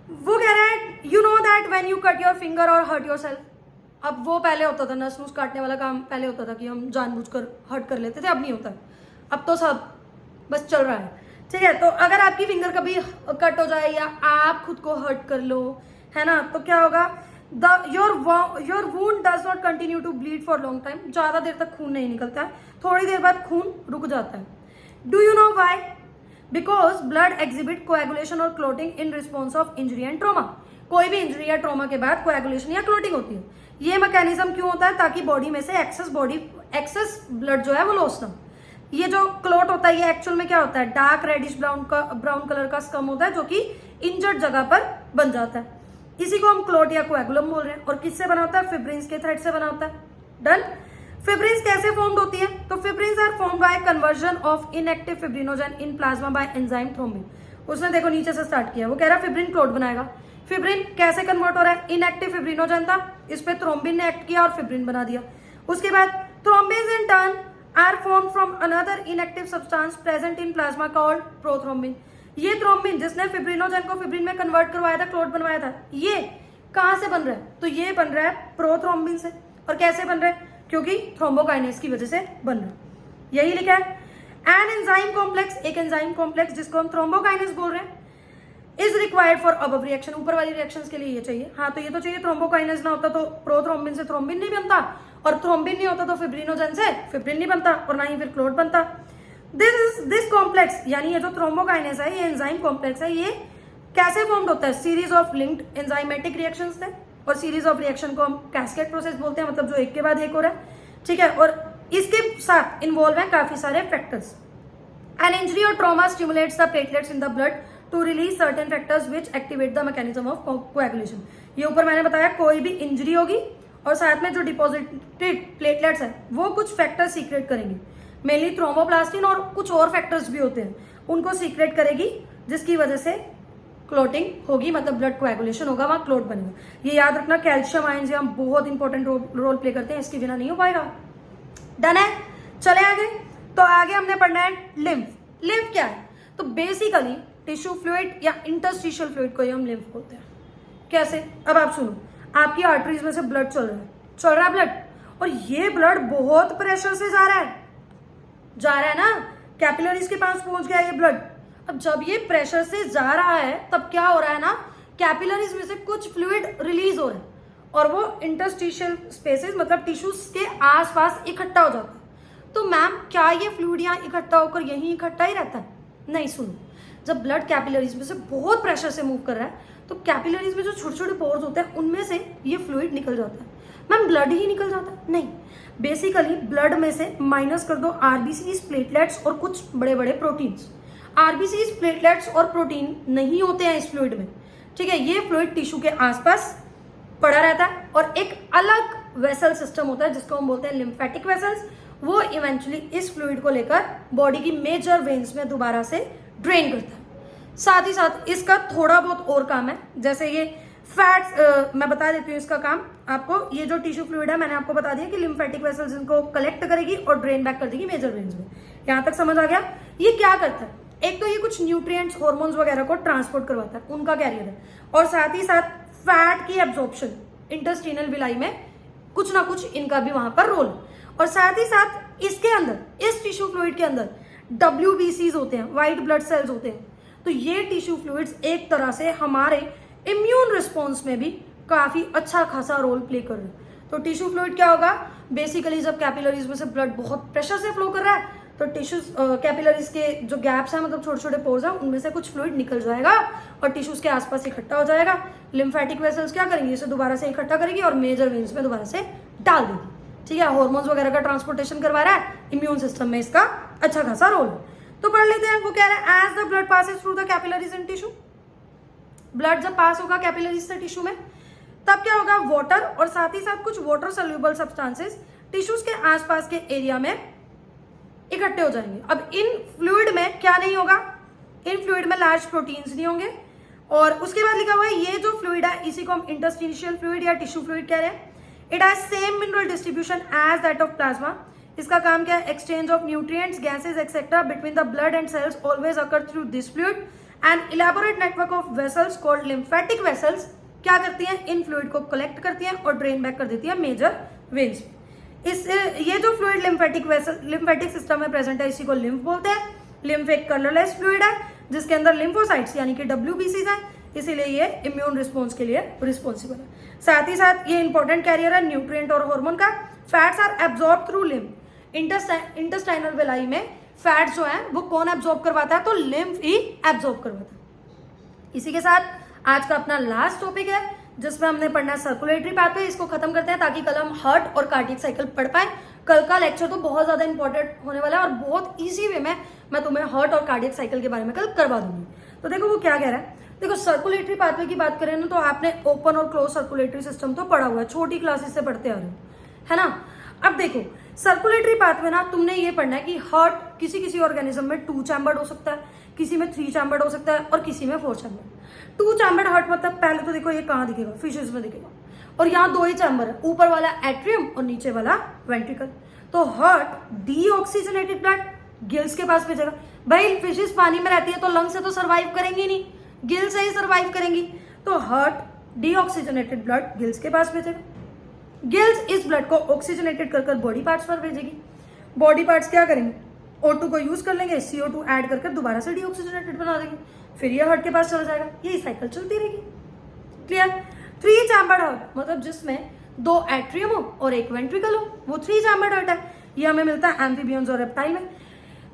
A: वो कह रहा है you know that when you cut your finger और हर्ट योरसेल्फ। अब वो पहले होता था, नस नुस काटने वाला काम पहले होता था कि हम जानबूझकर हर्ट कर लेते थे, अब नहीं होता। अब तो सब बस चल रहा है, ठीक है। तो अगर आपकी फिंगर कभी कट हो जाए या आप खुद को हर्ट कर लो, है ना, तो क्या होगा, your wound does not continue to bleed for long time. ज्यादा देर तक खून नहीं निकलता है, थोड़ी देर बाद खून रुक जाता है। Do you know why? Because blood exhibit coagulation और clotting in response of injury and trauma. कोई भी इंजरी या ट्रोमा के बाद कोएगुलेशन या क्लोटिंग होती है। ये मैकेनिज्म क्यों होता है? ताकि बॉडी में से एक्सेस ब्लड जो है वो लॉस ना। ये जो क्लोट होता है ये एक्चुअल में क्या होता है, डार्क रेडिश ब्राउन कलर का स्कम होता है जो कि इंजर्ड जगह पर बन जाता है। इसी को हम क्लोट या कोएगुलम बोल रहे हैं। और किससे बना होता है? फिब्रिन्स के थ्रेड से बना होता है। डन। फिब्रिन्स कैसे फॉर्म्ड होती है? तो fibrins are formed by conversion of inactive fibrinogen in plasma by enzyme thrombin. उसने देखो नीचे से स्टार्ट किया, वो कह रहा है फिब्रिन क्लोट बनाएगा। फिब्रिन कैसे कन्वर्ट हो रहा है? इनएक्टिव फिब्रिनोजन था, इस पे थ्रोम्बिन ने एक्ट किया और फिब्रिन बना दिया। उसके बाद thrombins in turn are formed from another inactive substance present in plasma called prothrombin. ये थ्रोम्बिन जिसने फिब्रिनोजन को फिब्रिन में कन्वर्ट करवाया था, क्लोट बनवाया था, ये कहां से बन रहा है? तो ये बन रहा है प्रोथ्रोम्बिन से। और कैसे बन रहा है? क्योंकि थ्रोम्बोकाइनेस की वजह से बन रहा है, यही लिखा है। एन एंजाइम कॉम्प्लेक्स, एक एंजाइम कॉम्प्लेक्स जिसको हम थ्रोम्बोकाइनेस बोल रहे हैं, is required for above reaction. ऊपर वाली रिएक्शंस के लिए ये चाहिए। हाँ, तो ये तो चाहिए। थ्रोम्बोकाइनेस ना होता तो प्रोथ्रोम्बिन से थ्रोम्बिन नहीं बनता, और थ्रोम्बिन नहीं होता तो फिब्रिनोजन से फिब्रिन नहीं बनता, और ना ही फिर क्लोट बनता। दिस कॉम्प्लेक्स यानी ये जो थ्रोम्बोकाइनेस है, ये एंजाइम कॉम्प्लेक्स है, ये कैसे फॉर्म्ड होता है? Series of linked enzymatic reactions थे, और सीरीज ऑफ रिएक्शन को हम कैस्केड प्रोसेस बोलते हैं, मतलब जो एक के बाद एक हो रहा है, ठीक है। और इसके साथ इन्वॉल्व है काफी सारे फैक्टर्स। एन इंजरी और trauma stimulates the platelets in the blood to release certain factors which activate the mechanism of coagulation. ये ऊपर मैंने बताया, कोई भी इंजरी होगी और साथ में जो डिपॉजिटेड प्लेटलेट्स है वो कुछ फैक्टर्स सीक्रेट करेंगे, मेनली थ्रोम्बोप्लास्टिन और कुछ और फैक्टर्स भी होते हैं, उनको सीक्रेट करेगी, जिसकी वजह से क्लोटिंग होगी, मतलब ब्लड कोएगुलेशन होगा, वहां क्लोट बनेगा। ये याद रखना, कैल्शियम आयंस यहाँ बहुत इंपॉर्टेंट रोल प्ले करते हैं, इसके बिना नहीं हो पाएगा। डन है? चले आगे। तो आगे हमने पढ़ना है लिम्फ। लिम्फ क्या है? तो बेसिकली टिश्यू फ्लूइड या इंटरस्टिशियल फ्लूइड को ही हम लिम्फ बोलते हैं। कैसे? अब आप सुनो, आपकी आर्टरीज में से ब्लड चल रहा है ब्लड, और ये ब्लड बहुत प्रेशर से जा रहा है ना, कैपिलरीज के पास पहुंच गया ये ब्लड। अब जब ये प्रेशर से जा रहा है तब क्या हो रहा है ना, कैपिलरीज में से कुछ फ्लूइड रिलीज हो रहा है, और वो इंटरस्टिशियल स्पेसेस मतलब टिश्यूज के आसपास इकट्ठा हो जाता है। तो मैम क्या ये फ्लूइड यहाँ इकट्ठा होकर यहीं इकट्ठा ही रहता है? नहीं, सुनो, जब ब्लड कैपिलरीज में से बहुत प्रेशर से मूव कर रहा है तो कैपिलरीज में जो छोटे छोटे पोर्स होते हैं उनमें से ये फ्लूइड निकल जाता है। मैम ब्लड ही निकल जाता है? नहीं, बेसिकली ब्लड में से माइनस कर दो आरबीसीज, प्लेटलेट्स और कुछ बड़े बड़े प्रोटीन्स। आरबीसीज, प्लेटलेट्स और प्रोटीन नहीं होते हैं इस फ्लूइड में, ठीक है। ये फ्लूइड टिश्यू के आसपास पड़ा रहता है, और एक अलग वेसल सिस्टम होता है जिसको हम बोलते हैं लिम्फेटिक वेसल्स। वो इवेंचुअली इस फ्लूइड को लेकर बॉडी की मेजर वेन्स में दोबारा से ड्रेन करता है। साथ ही साथ इसका थोड़ा बहुत और काम है, जैसे ये फैट्स, मैं बता देती हूँ इसका काम आपको। ये जो टिश्यू फ्लूइड है मैंने आपको बता दिया कि लिम्फेटिक वेसल्स इनको कलेक्ट करेगी और ड्रेन बैक कर देगी मेजर वेन्स में। यहाँ तक समझ आ गया? ये क्या करता है? एक तो ये कुछ न्यूट्रिएंट्स, हॉर्मोन्स वगैरह को ट्रांसपोर्ट करवाता है, उनका कैरियर है, और साथ ही साथ फैट की एब्जॉर्प्शन इंटेस्टिनल विलाई में कुछ ना कुछ इनका भी वहां पर रोल। और साथ ही साथ इसके अंदर, इस टिश्यू फ्लूइड के अंदर WBCs होते हैं, व्हाइट ब्लड सेल्स होते हैं। तो ये टिश्यू फ्लूइड्स एक तरह से हमारे इम्यून रिस्पॉन्स में भी काफी अच्छा खासा रोल प्ले कर रहे हैं। तो टिश्यू फ्लूइड क्या होगा? बेसिकली जब कैपिलरीज में से ब्लड बहुत प्रेशर से फ्लो कर रहा है तो टिश्यूज, कैपिलरीज के जो गैप्स हैं, मतलब छोटे छोटे पोर्स हैं, उनमें से कुछ फ्लूइड निकल जाएगा और टिश्यूज के आसपास इकट्ठा हो जाएगा। लिम्फेटिक वेसल्स क्या करेंगी? इसे दोबारा से इकट्ठा करेगी और मेजर वेन्स में दोबारा से डाल देगी, ठीक है। हार्मोन्स वगैरह का ट्रांसपोर्टेशन करवा रहा है, इम्यून सिस्टम में इसका अच्छा खासा रोल है। तो पढ़ लेते हैं। वो कह रहा है as the blood passes through the capillaries in tissue, blood जब पास होगा कैपिलरीज से टिश्यू में तब क्या होगा? वाटर और साथ ही साथ कुछ वाटर सोल्यूबल सब्सटेंसेस टिश्यूज के आसपास के एरिया में इकट्ठे हो जाएंगे। अब इन फ्लूइड में क्या नहीं होगा? इन फ्लूइड में लार्ज प्रोटीन्स नहीं होंगे, और उसके बाद लिखा हुआ है ये जो फ्लूइड है इसी को हम इंटरस्टिशियल फ्लूइड या टिश्यू फ्लूइड कह रहे हैं। It has same mineral distribution as that of plasma. इसका काम क्या है? Exchange of nutrients, gases etcetera between the blood and cells always occur through this fluid and elaborate network of vessels called lymphatic vessels क्या करती हैं? इन fluid को collect करती हैं और ड्रेन बैक कर देती है मेजर वेन्स। ये जो फ्लूइड लिम्फेटिक सिस्टम में प्रेजेंट है इसी को लिम्फ बोलते हैं। लिम्फ एक कलरलेस फ्लूइड है जिसके अंदर लिम्फोसाइट्स यानी कि WBCs हैं, इसीलिए ये इम्यून रिस्पॉन्स के लिए रिस्पॉन्सिबल है। साथ ही साथ ये इंपॉर्टेंट कैरियर है न्यूट्रिएंट और हार्मोन का। Fats are absorb through lymph. Intestinal villi में फैट जो है वो कौन एब्जॉर्ब करवाता है? तो लिम्फ ही एब्जॉर्ब करवाता है। इसी के साथ आज का अपना लास्ट टॉपिक है जिसमें हमने पढ़ना है सर्कुलेटरी पाथवे। इसको खत्म करते हैं ताकि कल हम हार्ट और कार्डियक साइकिल पढ़ पाए। कल का लेक्चर तो बहुत ज्यादा इंपॉर्टेंट होने वाला है और बहुत इजी वे में मैं तुम्हें हार्ट और कार्डियक साइकिल के बारे में कल करवा दूंगी। तो देखो वो क्या कह रहा है। देखो सर्कुलेटरी पाथवे की बात करें ना तो आपने ओपन और क्लोज सर्कुलेटरी सिस्टम तो पढ़ा हुआ है, छोटी क्लासेस से पढ़ते आ रहे हो, है ना। अब देखो सर्कुलेटरी पाथवे ना तुमने ये पढ़ना है कि हार्ट किसी किसी ऑर्गेनिज्म में 2 चैम्बर्ड हो सकता है, किसी में 3 चैम्बर्ड हो सकता है और किसी में 4 चैम्बर्ड। 2 चैम्बर्ड हार्ट मतलब पहले तो देखो ये कहाँ दिखेगा? फिशेस में दिखेगा। और यहाँ 2 ही चैम्बर है, ऊपर वाला एट्रियम और नीचे वाला वेंट्रिकल। तो हार्ट डीऑक्सीजनेटेड ब्लड गिल्स के पास भेजेगा। भाई फिशेस पानी में रहती है तो लंग से तो सर्वाइव करेंगी नहीं, गिल से ही सर्वाइव करेंगी। तो हार्ट डीऑक्सीजनेटेड ब्लड गिल्स के पास भेजेगा। गिल्स इस ब्लड को ऑक्सीजनेटेड कर बॉडी पार्ट्स पर भेजेगी। बॉडी पार्ट्स क्या करेंगे? O2 को यूज कर लेंगे, CO2 ऐड कर दोबारा से डीऑक्सीजनेटेड बना देंगे, फिर ये हार्ट के पास चला जाएगा। यही साइकिल चलती रहेगी। क्लियर? 3 चैम्बर्ड हार्ट मतलब जिसमें 2 एट्रियम हो और 1 वेंट्रिकल हो, वो 3 चैम्बर्ड हार्ट है। ये हमें मिलता है एम्फीबियंस और रेप्टाइल में।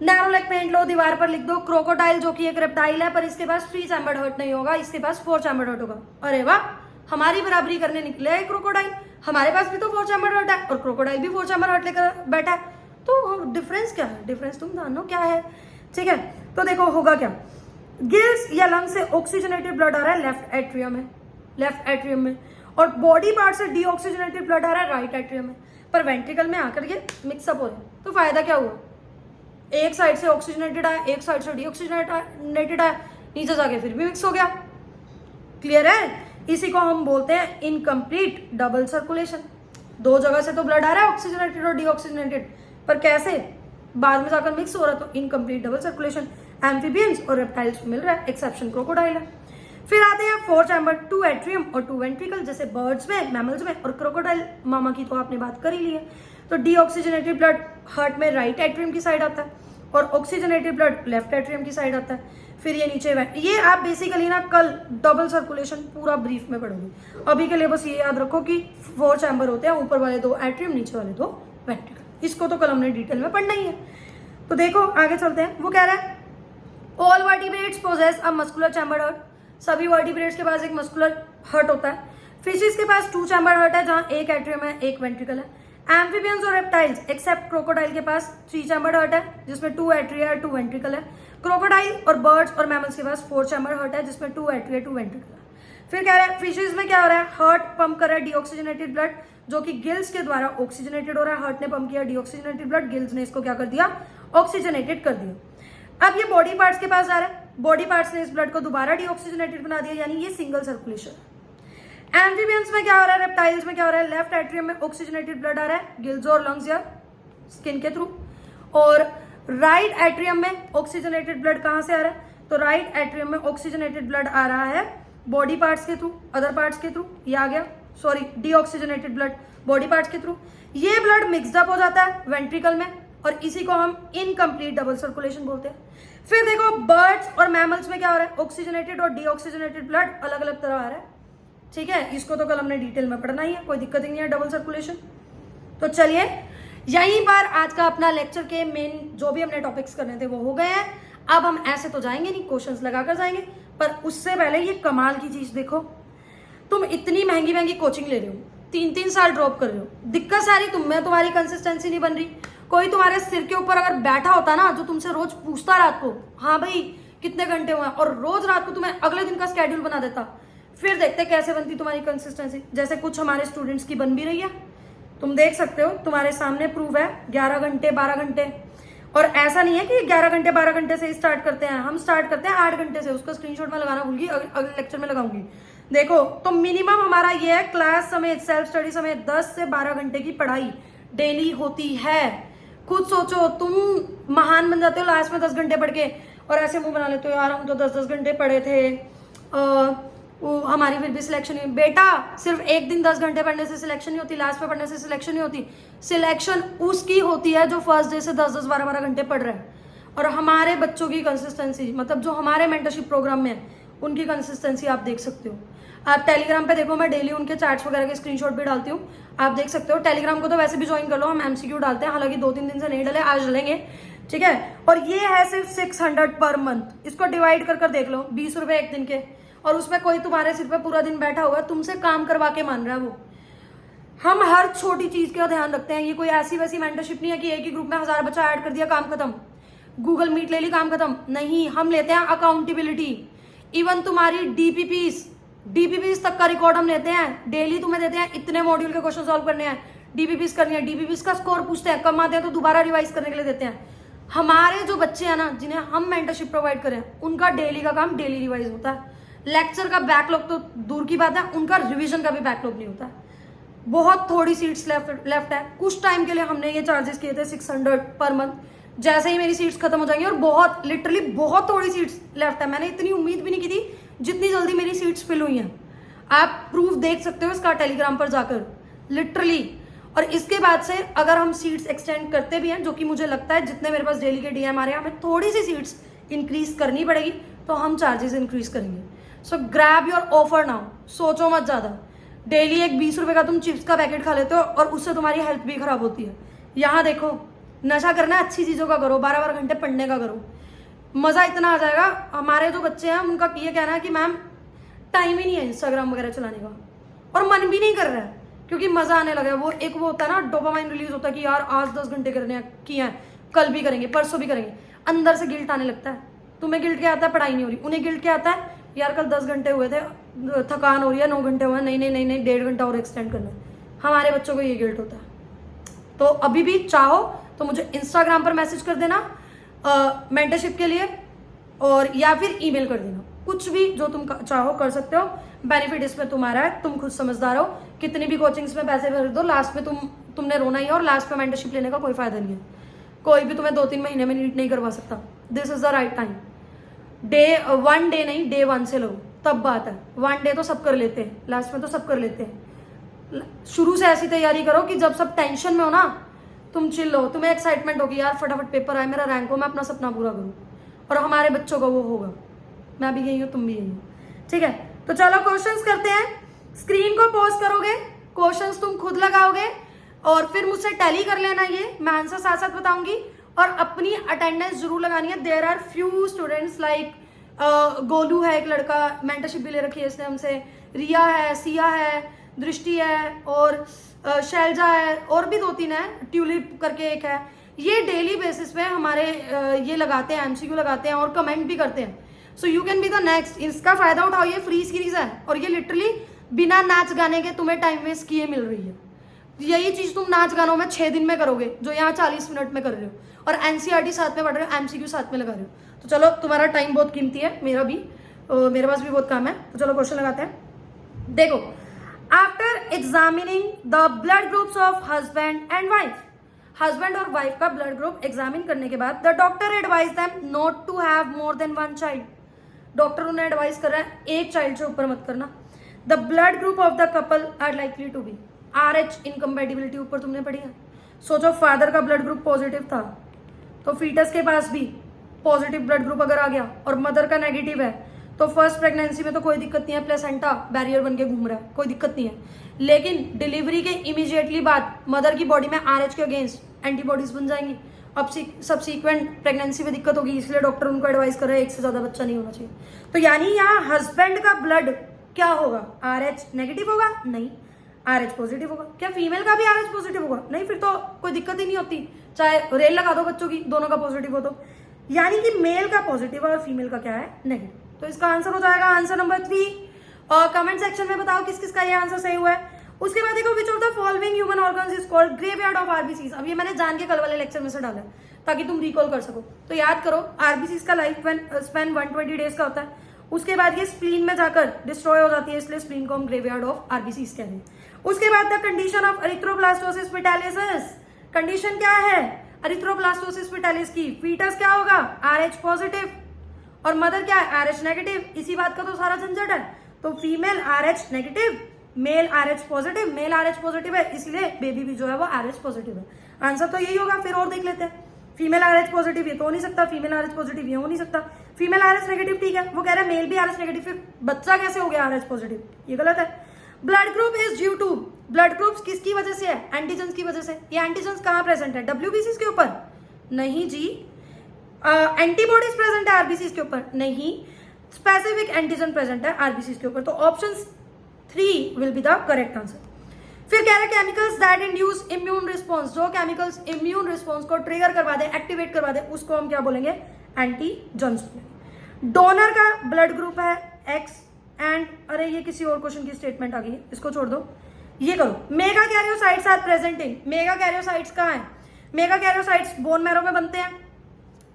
A: नैरो लेग पेंट लो, दीवार पर लिख दो क्रोकोडाइल जो कि एक रेप्टाइल है पर इसके पास 3 चैम्बर्ड हार्ट नहीं होगा, इसके पास 4 चैम्बर्ड हार्ट होगा। अरे वाह, हमारी बराबरी करने निकले है क्रोकोडाइल। हमारे पास भी तो 4 चैम्बर्ड हार्ट है और क्रोकोडाइल भी 4 चैम्बर्ड हार्ट लेकर बैठा है। तो डिफरेंस क्या है? डिफरेंस तुम जानो क्या है, ठीक है। तो देखो होगा क्या, गिल्स या लंग से ऑक्सीजनेटेड ब्लड आ रहा है लेफ्ट एट्रियम में और बॉडी पार्ट से डीऑक्सीजनेटेड ब्लड आ रहा है राइट एट्रियम में, पर वेंट्रिकल में आकर ये मिक्सअप हो रहा है। तो फायदा क्या हुआ? एक साइड से ऑक्सीजनेटेड आया, एक साइड से डीऑक्सीजनेटेड आया, नीचे जाके फिर भी मिक्स हो गया। क्लियर है? इसी को हम बोलते हैं इनकम्प्लीट डबल सर्कुलेशन। 2 जगह से तो ब्लड आ रहा है ऑक्सीजनेटेड और डीऑक्सीजनेटेड, पर कैसे? बाद में जाकर मिक्स हो रहा है, तो इनकम्प्लीट डबल सर्कुलेशन। एम्फीबियंस और रेप्टाइल्स मिल रहा है, एक्सेप्शन क्रोकोडाइल है। फिर आते हैं 4 चैम्बर, 2 एट्रियम और 2 वेंट्रिकल, जैसे बर्ड्स में, मैमल्स में और क्रोकोडाइल मामा की तो आपने बात कर ही ली है। तो डीऑक्सीजनेटेड ब्लड हार्ट में राइट एट्रियम की साइड आता है और ऑक्सीजनेटेड ब्लड लेफ्ट एट्रियम की साइड आता है। फिर ये नीचे ये आप बेसिकली ना कल डबल सर्कुलेशन पूरा ब्रीफ में पढ़ोगे। अभी के लिए बस ये याद रखो कि 4 चैम्बर होते हैं, ऊपर वाले 2 एट्रियम, नीचे वाले 2 वेंट्रिकल। इसको तो कल हमने डिटेल में पढ़ना ही है। तो देखो आगे चलते हैं। वो कह रहा है all vertebrates possess a muscular chambered heart. सभी वर्टिब्रेट्स के पास एक मस्कुलर हार्ट होता है। फिशेस के पास 2 चैम्बर्ड हार्ट है जहां 1 एट्रियम है, 1 वेंट्रिकल है। एम्फीबियंस और रेप्टाइल्स एक्सेप्ट क्रोकोडाइल के पास 3 चैम्बर्ड हार्ट है जिसमें 2 एट्रिया है, 2 वेंट्रिकल है। क्रोकोडाइल और बर्ड्स और मैमल्स के पास 4 चैम्बर हार्ट है जिसमें 2 एट्रिया, 2 वेंट्रिकल है। फिर कह रहा है फिशेज में क्या हो रहा है? हार्ट पंप कर रहा है डीऑक्सीजनेटेड ब्लड जो कि गिल्स के द्वारा ऑक्सीजनेटेड हो रहा है। हार्ट ने पंप किया डीऑक्सीजनेटेड ब्लड, गिल्स ने इसको क्या कर दिया? ऑक्सीजनेटेड कर दिया। अब ये बॉडी पार्ट्स के पास आ रहा है, बॉडी पार्ट्स ने इस ब्लड को दोबारा डीऑक्सीजनेटेड बना दिया, यानी ये सिंगल सर्कुलेशन। एम्फीबियंस में क्या हो रहा है? रेप्टाइल्स में क्या हो रहा है? लेफ्ट एट्रियम में ऑक्सीजनेटेड ब्लड आ रहा है गिल्स और लंग्स या स्किन के थ्रू, और राइट एट्रियम में ऑक्सीजनेटेड ब्लड कहां से आ रहा है? तो राइट एट्रियम में ऑक्सीजनेटेड ब्लड आ रहा है बॉडी पार्ट्स के थ्रू, अदर पार्ट्स के थ्रू। ये आ गया, sorry, deoxygenated blood body parts के थ्रू। ये ब्लड मिक्सअप हो जाता है वेंट्रिकल में और इसी को हम इनकम्प्लीट डबल सर्कुलेशन बोलते हैं। फिर देखो बर्ड्स और मैमल्स में क्या हो रहा है? ऑक्सीजनेटेड और डीऑक्सीजनेटेड ब्लड अलग अलग तरह आ रहा है, ठीक है। इसको तो कल हमने डिटेल में पढ़ना ही है, कोई दिक्कत ही नहीं है डबल सर्कुलेशन। तो चलिए यहीं पर आज का अपना लेक्चर के मेन जो भी हमने टॉपिक्स करने थे वो हो गए हैं। अब हम ऐसे तो जाएंगे नहीं, क्वेश्चंस लगाकर जाएंगे, पर उससे पहले ये कमाल की चीज देखो। तुम इतनी महंगी महंगी कोचिंग ले रहे हो, 3-3 साल ड्रॉप कर रहे हो, दिक्कत सारी तुम में, तुम्हारी कंसिस्टेंसी नहीं बन रही। कोई तुम्हारे सिर के ऊपर अगर बैठा होता ना जो तुमसे रोज पूछता रात को, हाँ भाई कितने घंटे हुए, और रोज रात को तुम्हें अगले दिन का स्केड्यूल बना देता, फिर देखते कैसे बनती तुम्हारी कंसिस्टेंसी। जैसे कुछ हमारे स्टूडेंट्स की बन भी रही है, तुम देख सकते हो, तुम्हारे सामने प्रूव है। 11 घंटे 12 घंटे और ऐसा नहीं है कि 11 घंटे 12 घंटे से स्टार्ट करते हैं, हम स्टार्ट करते हैं 8 घंटे से। उसका स्क्रीनशॉट मैं लगाना भूल गई, अगले लेक्चर में लगाऊंगी। देखो तो मिनिमम हमारा ये है, क्लास समेत सेल्फ स्टडी समेत 10 से 12 घंटे की पढ़ाई डेली होती है। खुद सोचो, तुम महान बन जाते हो लास्ट में 10 घंटे पढ़ के, और ऐसे मुंह बना लेते हो यार हम तो 10-10 घंटे पढ़े थे, हमारी फिर भी सिलेक्शन नहीं। बेटा सिर्फ एक दिन 10 घंटे पढ़ने से सिलेक्शन नहीं होती, लास्ट में पढ़ने से सिलेक्शन नहीं होती। सिलेक्शन उसकी होती है जो फर्स्ट डे से 10-10 12-12 घंटे पढ़ रहा है। और हमारे बच्चों की कंसिस्टेंसी, मतलब जो हमारे मेंटरशिप प्रोग्राम में है, उनकी कंसिस्टेंसी आप देख सकते हो। आप टेलीग्राम पे देखो, मैं डेली उनके चैट्स वगैरह के स्क्रीनशॉट भी डालती हूँ, आप देख सकते हो। टेलीग्राम को तो वैसे भी ज्वाइन कर लो, हम एमसीक्यू डालते हैं, हालांकि 2-3 दिन से नहीं डले, आज डलेंगे, ठीक है। और ये है सिर्फ 600 पर मंथ। इसको डिवाइड कर देख लो, 20 रुपए एक दिन के, और उसमें कोई तुम्हारे सिर पे पूरा दिन बैठा हुआ है, तुमसे काम करवा के मान रहा है वो। हम हर छोटी चीज का ध्यान रखते हैं। ये कोई ऐसी वैसी मेंटरशिप नहीं है कि एक ही ग्रुप में 1000 बच्चा ऐड कर दिया, काम खत्म, गूगल मीट ले ली, काम खत्म। नहीं, हम लेते हैं अकाउंटेबिलिटी। इवन तुम्हारी डीपीपीस तक का रिकॉर्ड हम लेते हैं। डेली तुम्हें देते हैं इतने मॉड्यूल के क्वेश्चन सॉल्व करने हैं, डीपीपीस करनी है, डीपीपीस का स्कोर पूछते हैं, कम आते हैं तो दोबारा रिवाइज करने के लिए देते हैं। हमारे जो बच्चे हैं ना, जिन्हें हम मेंटरशिप प्रोवाइड करें, उनका डेली का काम डेली रिवाइज होता है। लेक्चर का बैकलॉग तो दूर की बात है, उनका रिवीजन का भी बैकलॉग नहीं होता है। बहुत थोड़ी सीट्स लेफ्ट है। कुछ टाइम के लिए हमने ये चार्जेस किए थे 600 पर मंथ। जैसे ही मेरी सीट्स खत्म हो जाएंगी, और बहुत लिटरली बहुत थोड़ी सीट्स लेफ्ट है, मैंने इतनी उम्मीद भी नहीं की थी जितनी जल्दी मेरी सीट्स फिल हुई हैं। आप प्रूफ देख सकते हो इसका टेलीग्राम पर जाकर, लिटरली। और इसके बाद से अगर हम सीट्स एक्सटेंड करते भी हैं, जो कि मुझे लगता है जितने मेरे पास डेली के डीएम आ रहे हैं, हमें थोड़ी सी सीट्स इंक्रीज करनी पड़ेगी, तो हम चार्जेस इंक्रीज करेंगे। सो ग्रैब योर ऑफर नाउ, सोचो मत ज्यादा। डेली एक 20 रुपए का तुम चिप्स का पैकेट खा लेते हो, और उससे तुम्हारी हेल्थ भी खराब होती है। यहाँ देखो, नशा करना है अच्छी चीजों का करो, 12-12 घंटे पढ़ने का करो, मजा इतना आ जाएगा। हमारे जो बच्चे हैं उनका ये कहना है कि मैम टाइम ही नहीं है इंस्टाग्राम वगैरह चलाने का, और मन भी नहीं कर रहा है, क्योंकि मजा आने लगा है। वो एक वो होता है ना, डोपामाइन रिलीज होता है कि यार आज 10 घंटे करने किए हैं, कल भी करेंगे, परसों भी करेंगे। अंदर से गिल्ट आने लगता है। तुम्हें गिल्ट क्या आता है? पढ़ाई नहीं हो रही। उन्हें गिल्ट क्या आता है? यार कल 10 घंटे हुए थे, थकान हो रही है, 9 घंटे हुए हैं, नहीं 1.5 घंटा और एक्सटेंड करना है। हमारे बच्चों को ये गिल्ट होता है। तो अभी भी चाहो तो मुझे इंस्टाग्राम पर मैसेज कर देना मेंटरशिप के लिए, और या फिर ईमेल कर देना, कुछ भी जो तुम चाहो कर सकते हो। बेनिफिट इसमें तुम्हारा है, तुम खुद समझदार हो। कितनी भी कोचिंग्स में पैसे भर दो, लास्ट में तुमने रोना ही है, और लास्ट में मेंटरशिप लेने का कोई फायदा नहीं है। कोई भी तुम्हें 2-3 महीने में नीट नहीं करवा सकता। This is the right time. One day नहीं, डे 1 से लो, तब बात है। 1 डे तो सब कर लेते हैं, लास्ट में तो सब कर लेते हैं। शुरू से ऐसी तैयारी करो कि जब सब टेंशन में हो ना, तुम चिल हो, तुम्हें एक्साइटमेंट होगी यार फटाफट पेपर आए, मेरा रैंक हो, मैं अपना सपना पूरा करूँ। और हमारे बच्चों का वो होगा। मैं भी यही हूँ, तुम भी यही हो, ठीक है। तो चलो क्वेश्चंस करते हैं। स्क्रीन को पॉज करोगे, क्वेश्चंस तुम खुद लगाओगे, और फिर मुझसे टैली कर लेना। ये मैं आंसर साथ साथ बताऊंगी, और अपनी अटेंडेंस जरूर लगानी है। There are few students like Golu है, एक लड़का, मेंटरशिप भी ले रखी है इसने हमसे, रिया है, सिया है, दृष्टि है, और शैलजा है, और भी 2-3 है, ट्यूलिप करके एक है। ये डेली बेसिस पे हमारे ये लगाते हैं, एमसीक्यू लगाते हैं, और कमेंट भी करते हैं। So you can be the next. इसका फायदा उठाओ, ये फ्री सीरीज है, और ये लिटरली बिना नाच गाने के तुम्हें टाइम वेस्ट किए मिल रही है। यही चीज तुम नाच गानों में 6 दिन में करोगे, जो यहाँ 40 मिनट में कर रहे हो, और एनसीईआरटी साथ में पढ़ रहे हो, एमसीक्यू साथ में लगा रहे हो। तो चलो, तुम्हारा टाइम बहुत कीमती है, मेरा भी, मेरे पास भी बहुत काम है। तो चलो क्वेश्चन लगाते हैं। देखो, after examining the blood groups of husband and wife, husband और वाइफ का ब्लड ग्रुप एग्जामिन करने के बाद the doctor advise them not to have more than 1 child. Doctor उन्हें एडवाइस कर रहा है एक चाइल्ड से ऊपर मत करना। The blood group of the couple are likely to be RH incompatibility, ऊपर तुमने पढ़ी है। सोचो फादर का ब्लड ग्रुप पॉजिटिव था, तो फीटस के पास भी पॉजिटिव ब्लड ग्रुप अगर आ गया, और मदर का नेगेटिव है, तो फर्स्ट प्रेगनेंसी में तो कोई दिक्कत नहीं है, प्लेसेंटा बैरियर बन के घूम रहा है, कोई दिक्कत नहीं है। लेकिन डिलीवरी के इमीडिएटली बाद मदर की बॉडी में RH के अगेंस्ट एंटीबॉडीज बन जाएंगी। अब सब्सीक्वेंट प्रेगनेंसी में दिक्कत होगी, इसलिए डॉक्टर उनको एडवाइस कर रहे हैं एक से ज्यादा बच्चा नहीं होना चाहिए। तो यानी यहाँ हस्बैंड का ब्लड क्या होगा? RH नेगेटिव होगा? नहीं, RH पॉजिटिव होगा। क्या फीमेल का भी RH पॉजिटिव होगा? नहीं, फिर तो कोई दिक्कत ही नहीं होती, चाहे रेल लगा दो बच्चों की, दोनों का पॉजिटिव हो तो। यानी कि मेल का पॉजिटिव है और फीमेल का क्या है? नेगेटिव। तो इसका आंसर हो जाएगा आंसर नंबर 3। और कमेंट सेक्शन में बताओ किस किस का ये आंसर सही हुआ है। उसके बाद देखो, which of the following human organs is called graveyard of RBCs। अब ये मैंने जान के कल वाले लेक्चर में से डाला है। ताकि तुम रिकॉल कर सको। तो याद करो, आरबीसीज का लाइफ स्पैन 120 डेज का होता है। उसके बाद ये स्प्लीन में जाकर डिस्ट्रॉय हो जाती है, इसलिए स्प्लीन को हम ग्रेवयार्ड ऑफ आरबीसीज कहते हैं। उसके बाद the condition of erythroblastosis fetalis, condition क्या है एरिथ्रोब्लास्टोसिस पिटालिस की? फीटस क्या होगा? RH पॉजिटिव, और मदर क्या है? RH negative. इसी बात का तो सारा झंझट है। तो female RH negative, male RH positive, male RH positive है, इसलिए बेबी भी जो है वो RH पॉजिटिव है। आंसर तो यही होगा। फिर और देख लेते हैं। फीमेल RH पॉजिटिव ये तो हो नहीं सकता, फीमेल RH पॉजिटिव ये हो नहीं सकता, फीमेल RH नेगेटिव ठीक है, वो कह रहे हैं मेल भी RH नेगेटिव, फिर बच्चा कैसे हो गया RH पॉजिटिव? ये गलत है। Blood group is due to, blood groups किसकी वजह से है? एंटीजेंस की वजह से। ये एंटीजेंस कहाँ प्रेजेंट है? WBCs के ऊपर? नहीं जी। एंटीबॉडीज प्रेजेंट है आरबीसीज के ऊपर? नहीं। स्पेसिफिक एंटीजन प्रेजेंट है आरबीसीज के ऊपर। तो option 3 will be the correct answer. फिर कह रहे chemicals that induce immune response, जो केमिकल्स इम्यून रिस्पॉन्स को ट्रिगर करवा दे, एक्टिवेट करवा दे, उसको हम क्या बोलेंगे? एंटीजन्स बोलेंगे। डोनर का ब्लड ग्रुप है X एंड, अरे ये किसी और क्वेश्चन की स्टेटमेंट आ गई है, इसको छोड़ दो। ये करो, megakaryocytes are presenting. Megakaryocytes कहाँ है? मेगा कैरियोसाइट्स बोन मैरो में बनते हैं,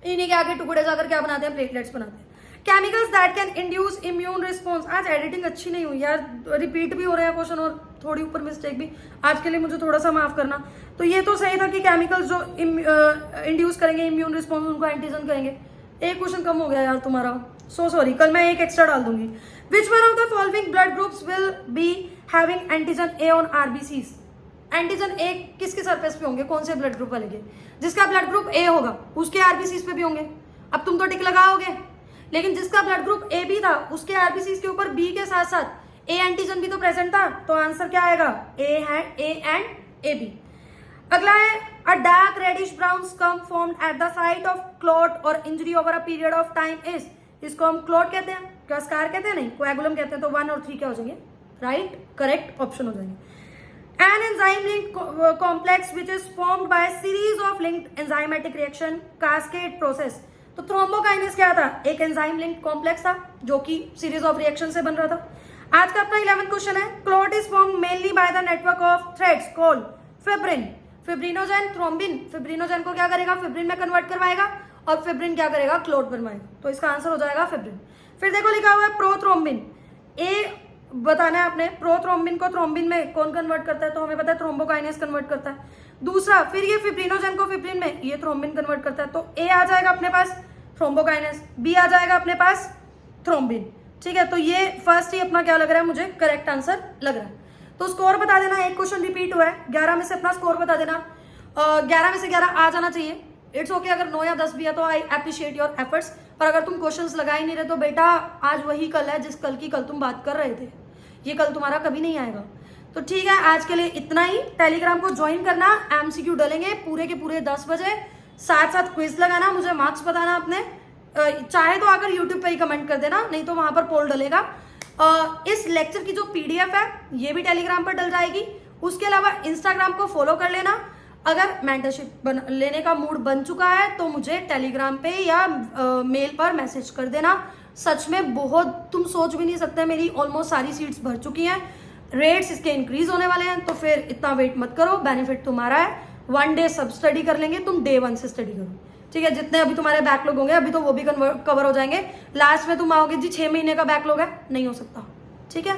A: इन्हीं के आगे टुकड़े जाकर क्या बनाते हैं? प्लेटलेट्स बनाते हैं। Chemicals that can induce immune response, आज एडिटिंग अच्छी नहीं हुई यार, रिपीट भी हो रहे हैं क्वेश्चन और थोड़ी ऊपर मिस्टेक भी, आज के लिए मुझे थोड़ा सा माफ करना। तो ये तो सही था कि केमिकल्स जो इंड्यूस करेंगे इम्यून रिस्पॉन्स, उनको एंटीजन कहेंगे। एक क्वेश्चन कम हो गया यार तुम्हारा, सो सॉरी, कल मैं एक एक्स्ट्रा डाल दूंगी। Which one of the following blood groups will be having antigen A on RBCs? Antigen ए किसके सरफेस पे होंगे? कौन से ब्लड ग्रुप वाले के? जिसका ब्लड ग्रुप ए होगा उसके आरबीसीज पे भी होंगे। अब तुम तो टिक लगाओगे, लेकिन जिसका ब्लड ग्रुप ए बी था उसके आरबीसीज के ऊपर बी के साथ साथ ए एंटीजन भी तो प्रेजेंट था। तो आंसर क्या आएगा? A and A B. अगला है a dark reddish brown scum formed at the site of clot और injury over a period of time is, इसको हम क्लॉट कहते हैं, क्या स्कार कहते हैं? नहीं, कोएगुलम कहते हैं। तो 1 और 3 क्या हो जाएंगे? राइट, करेक्ट ऑप्शन हो जाएंगे। An enzyme linked complex which is formed by a series of linked enzymatic reaction cascade process. तो थ्रोम्बोकाइनेस क्या था? एक एंजाइम लिंक्ड कॉम्प्लेक्स था जो कि सीरीज ऑफ रिएक्शन से बन रहा था। आज का अपना 11th क्वेश्चन है, clot is formed mainly by the network of threads called fibrin, fibrinogen, thrombin. Fibrinogen को क्या करेगा? फिब्रिन में कन्वर्ट करवाएगा, और फिब्रिन क्या करेगा? क्लॉट बनवाएगा। तो इसका आंसर हो जाएगा फिब्रिन। फिर देखो लिखा हुआ है प्रोथ्रोम्बिन, ए बताना है आपने, प्रोथ्रोम्बिन को थ्रोम्बिन में कौन कन्वर्ट करता है? तो हमें पता है थ्रोम्बोकाइनेस कन्वर्ट करता है। दूसरा, फिर ये फिब्रिनोजेन को फिब्रिन में ये थ्रोम्बिन कन्वर्ट करता है। तो ए आ जाएगा अपने पास थ्रोम्बोकाइनेस, बी आ जाएगा अपने पास थ्रोम्बिन। ठीक है, तो ये फर्स्ट ही अपना क्या लग रहा है? मुझे करेक्ट आंसर लग रहा है। तो स्कोर बता देना, एक क्वेश्चन रिपीट हुआ है, 11 में से अपना स्कोर बता देना। 11 में से 11 आ जाना चाहिए। इट्स ओके अगर 9 या 10 भी है तो आई अप्रिशिएट योर एफर्ट्स। पर अगर तुम क्वेश्चंस लगा ही नहीं रहे तो बेटा आज वही कल है जिस कल की कल तुम बात कर रहे थे, ये कल तुम्हारा कभी नहीं आएगा। तो ठीक है, आज के लिए इतना ही। टेलीग्राम को ज्वाइन करना, एमसीक्यू डलेंगे पूरे के पूरे 10 बजे, साथ साथ क्विज लगाना, मुझे मार्क्स बताना अपने। चाहे तो आकर यूट्यूब पे ही कमेंट कर देना, नहीं तो वहां पर पोल डलेगा। इस लेक्चर की जो पीडीएफ है ये भी टेलीग्राम पर डल जाएगी। उसके अलावा इंस्टाग्राम को फॉलो कर लेना। अगर मेंटरशिप लेने का मूड बन चुका है तो मुझे टेलीग्राम पे या मेल पर मैसेज कर देना। सच में बहुत, तुम सोच भी नहीं सकते, मेरी ऑलमोस्ट सारी सीट्स भर चुकी हैं, रेट्स इसके इंक्रीज होने वाले हैं। तो फिर इतना वेट मत करो, बेनिफिट तुम्हारा है। 1 डे सब स्टडी कर लेंगे, तुम डे 1 से स्टडी करो। ठीक है, जितने अभी तुम्हारे बैकलॉग होंगे अभी तो वो भी कवर हो जाएंगे। लास्ट में तुम आओगे जी 6 महीने का बैकलॉग है, नहीं हो सकता। ठीक है,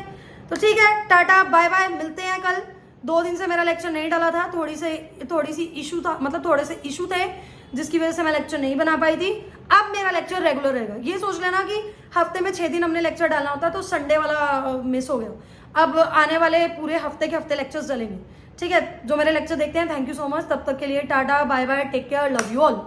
A: तो ठीक है, टाटा बाय बाय, मिलते हैं कल। 2 दिन से मेरा लेक्चर नहीं डाला था, थोड़ी सी इशू था, मतलब थोड़े से इशू थे जिसकी वजह से मैं लेक्चर नहीं बना पाई थी। अब मेरा लेक्चर रेगुलर रहेगा। ये सोच लेना कि हफ्ते में 6 दिन हमने लेक्चर डालना होता है, तो संडे वाला मिस हो गया। अब आने वाले पूरे हफ्ते के हफ्ते लेक्चर्स डलेंगे। ठीक है, जो मेरे लेक्चर देखते हैं थैंक यू सो मच। तब तक के लिए tata bye bye, take care, love you all.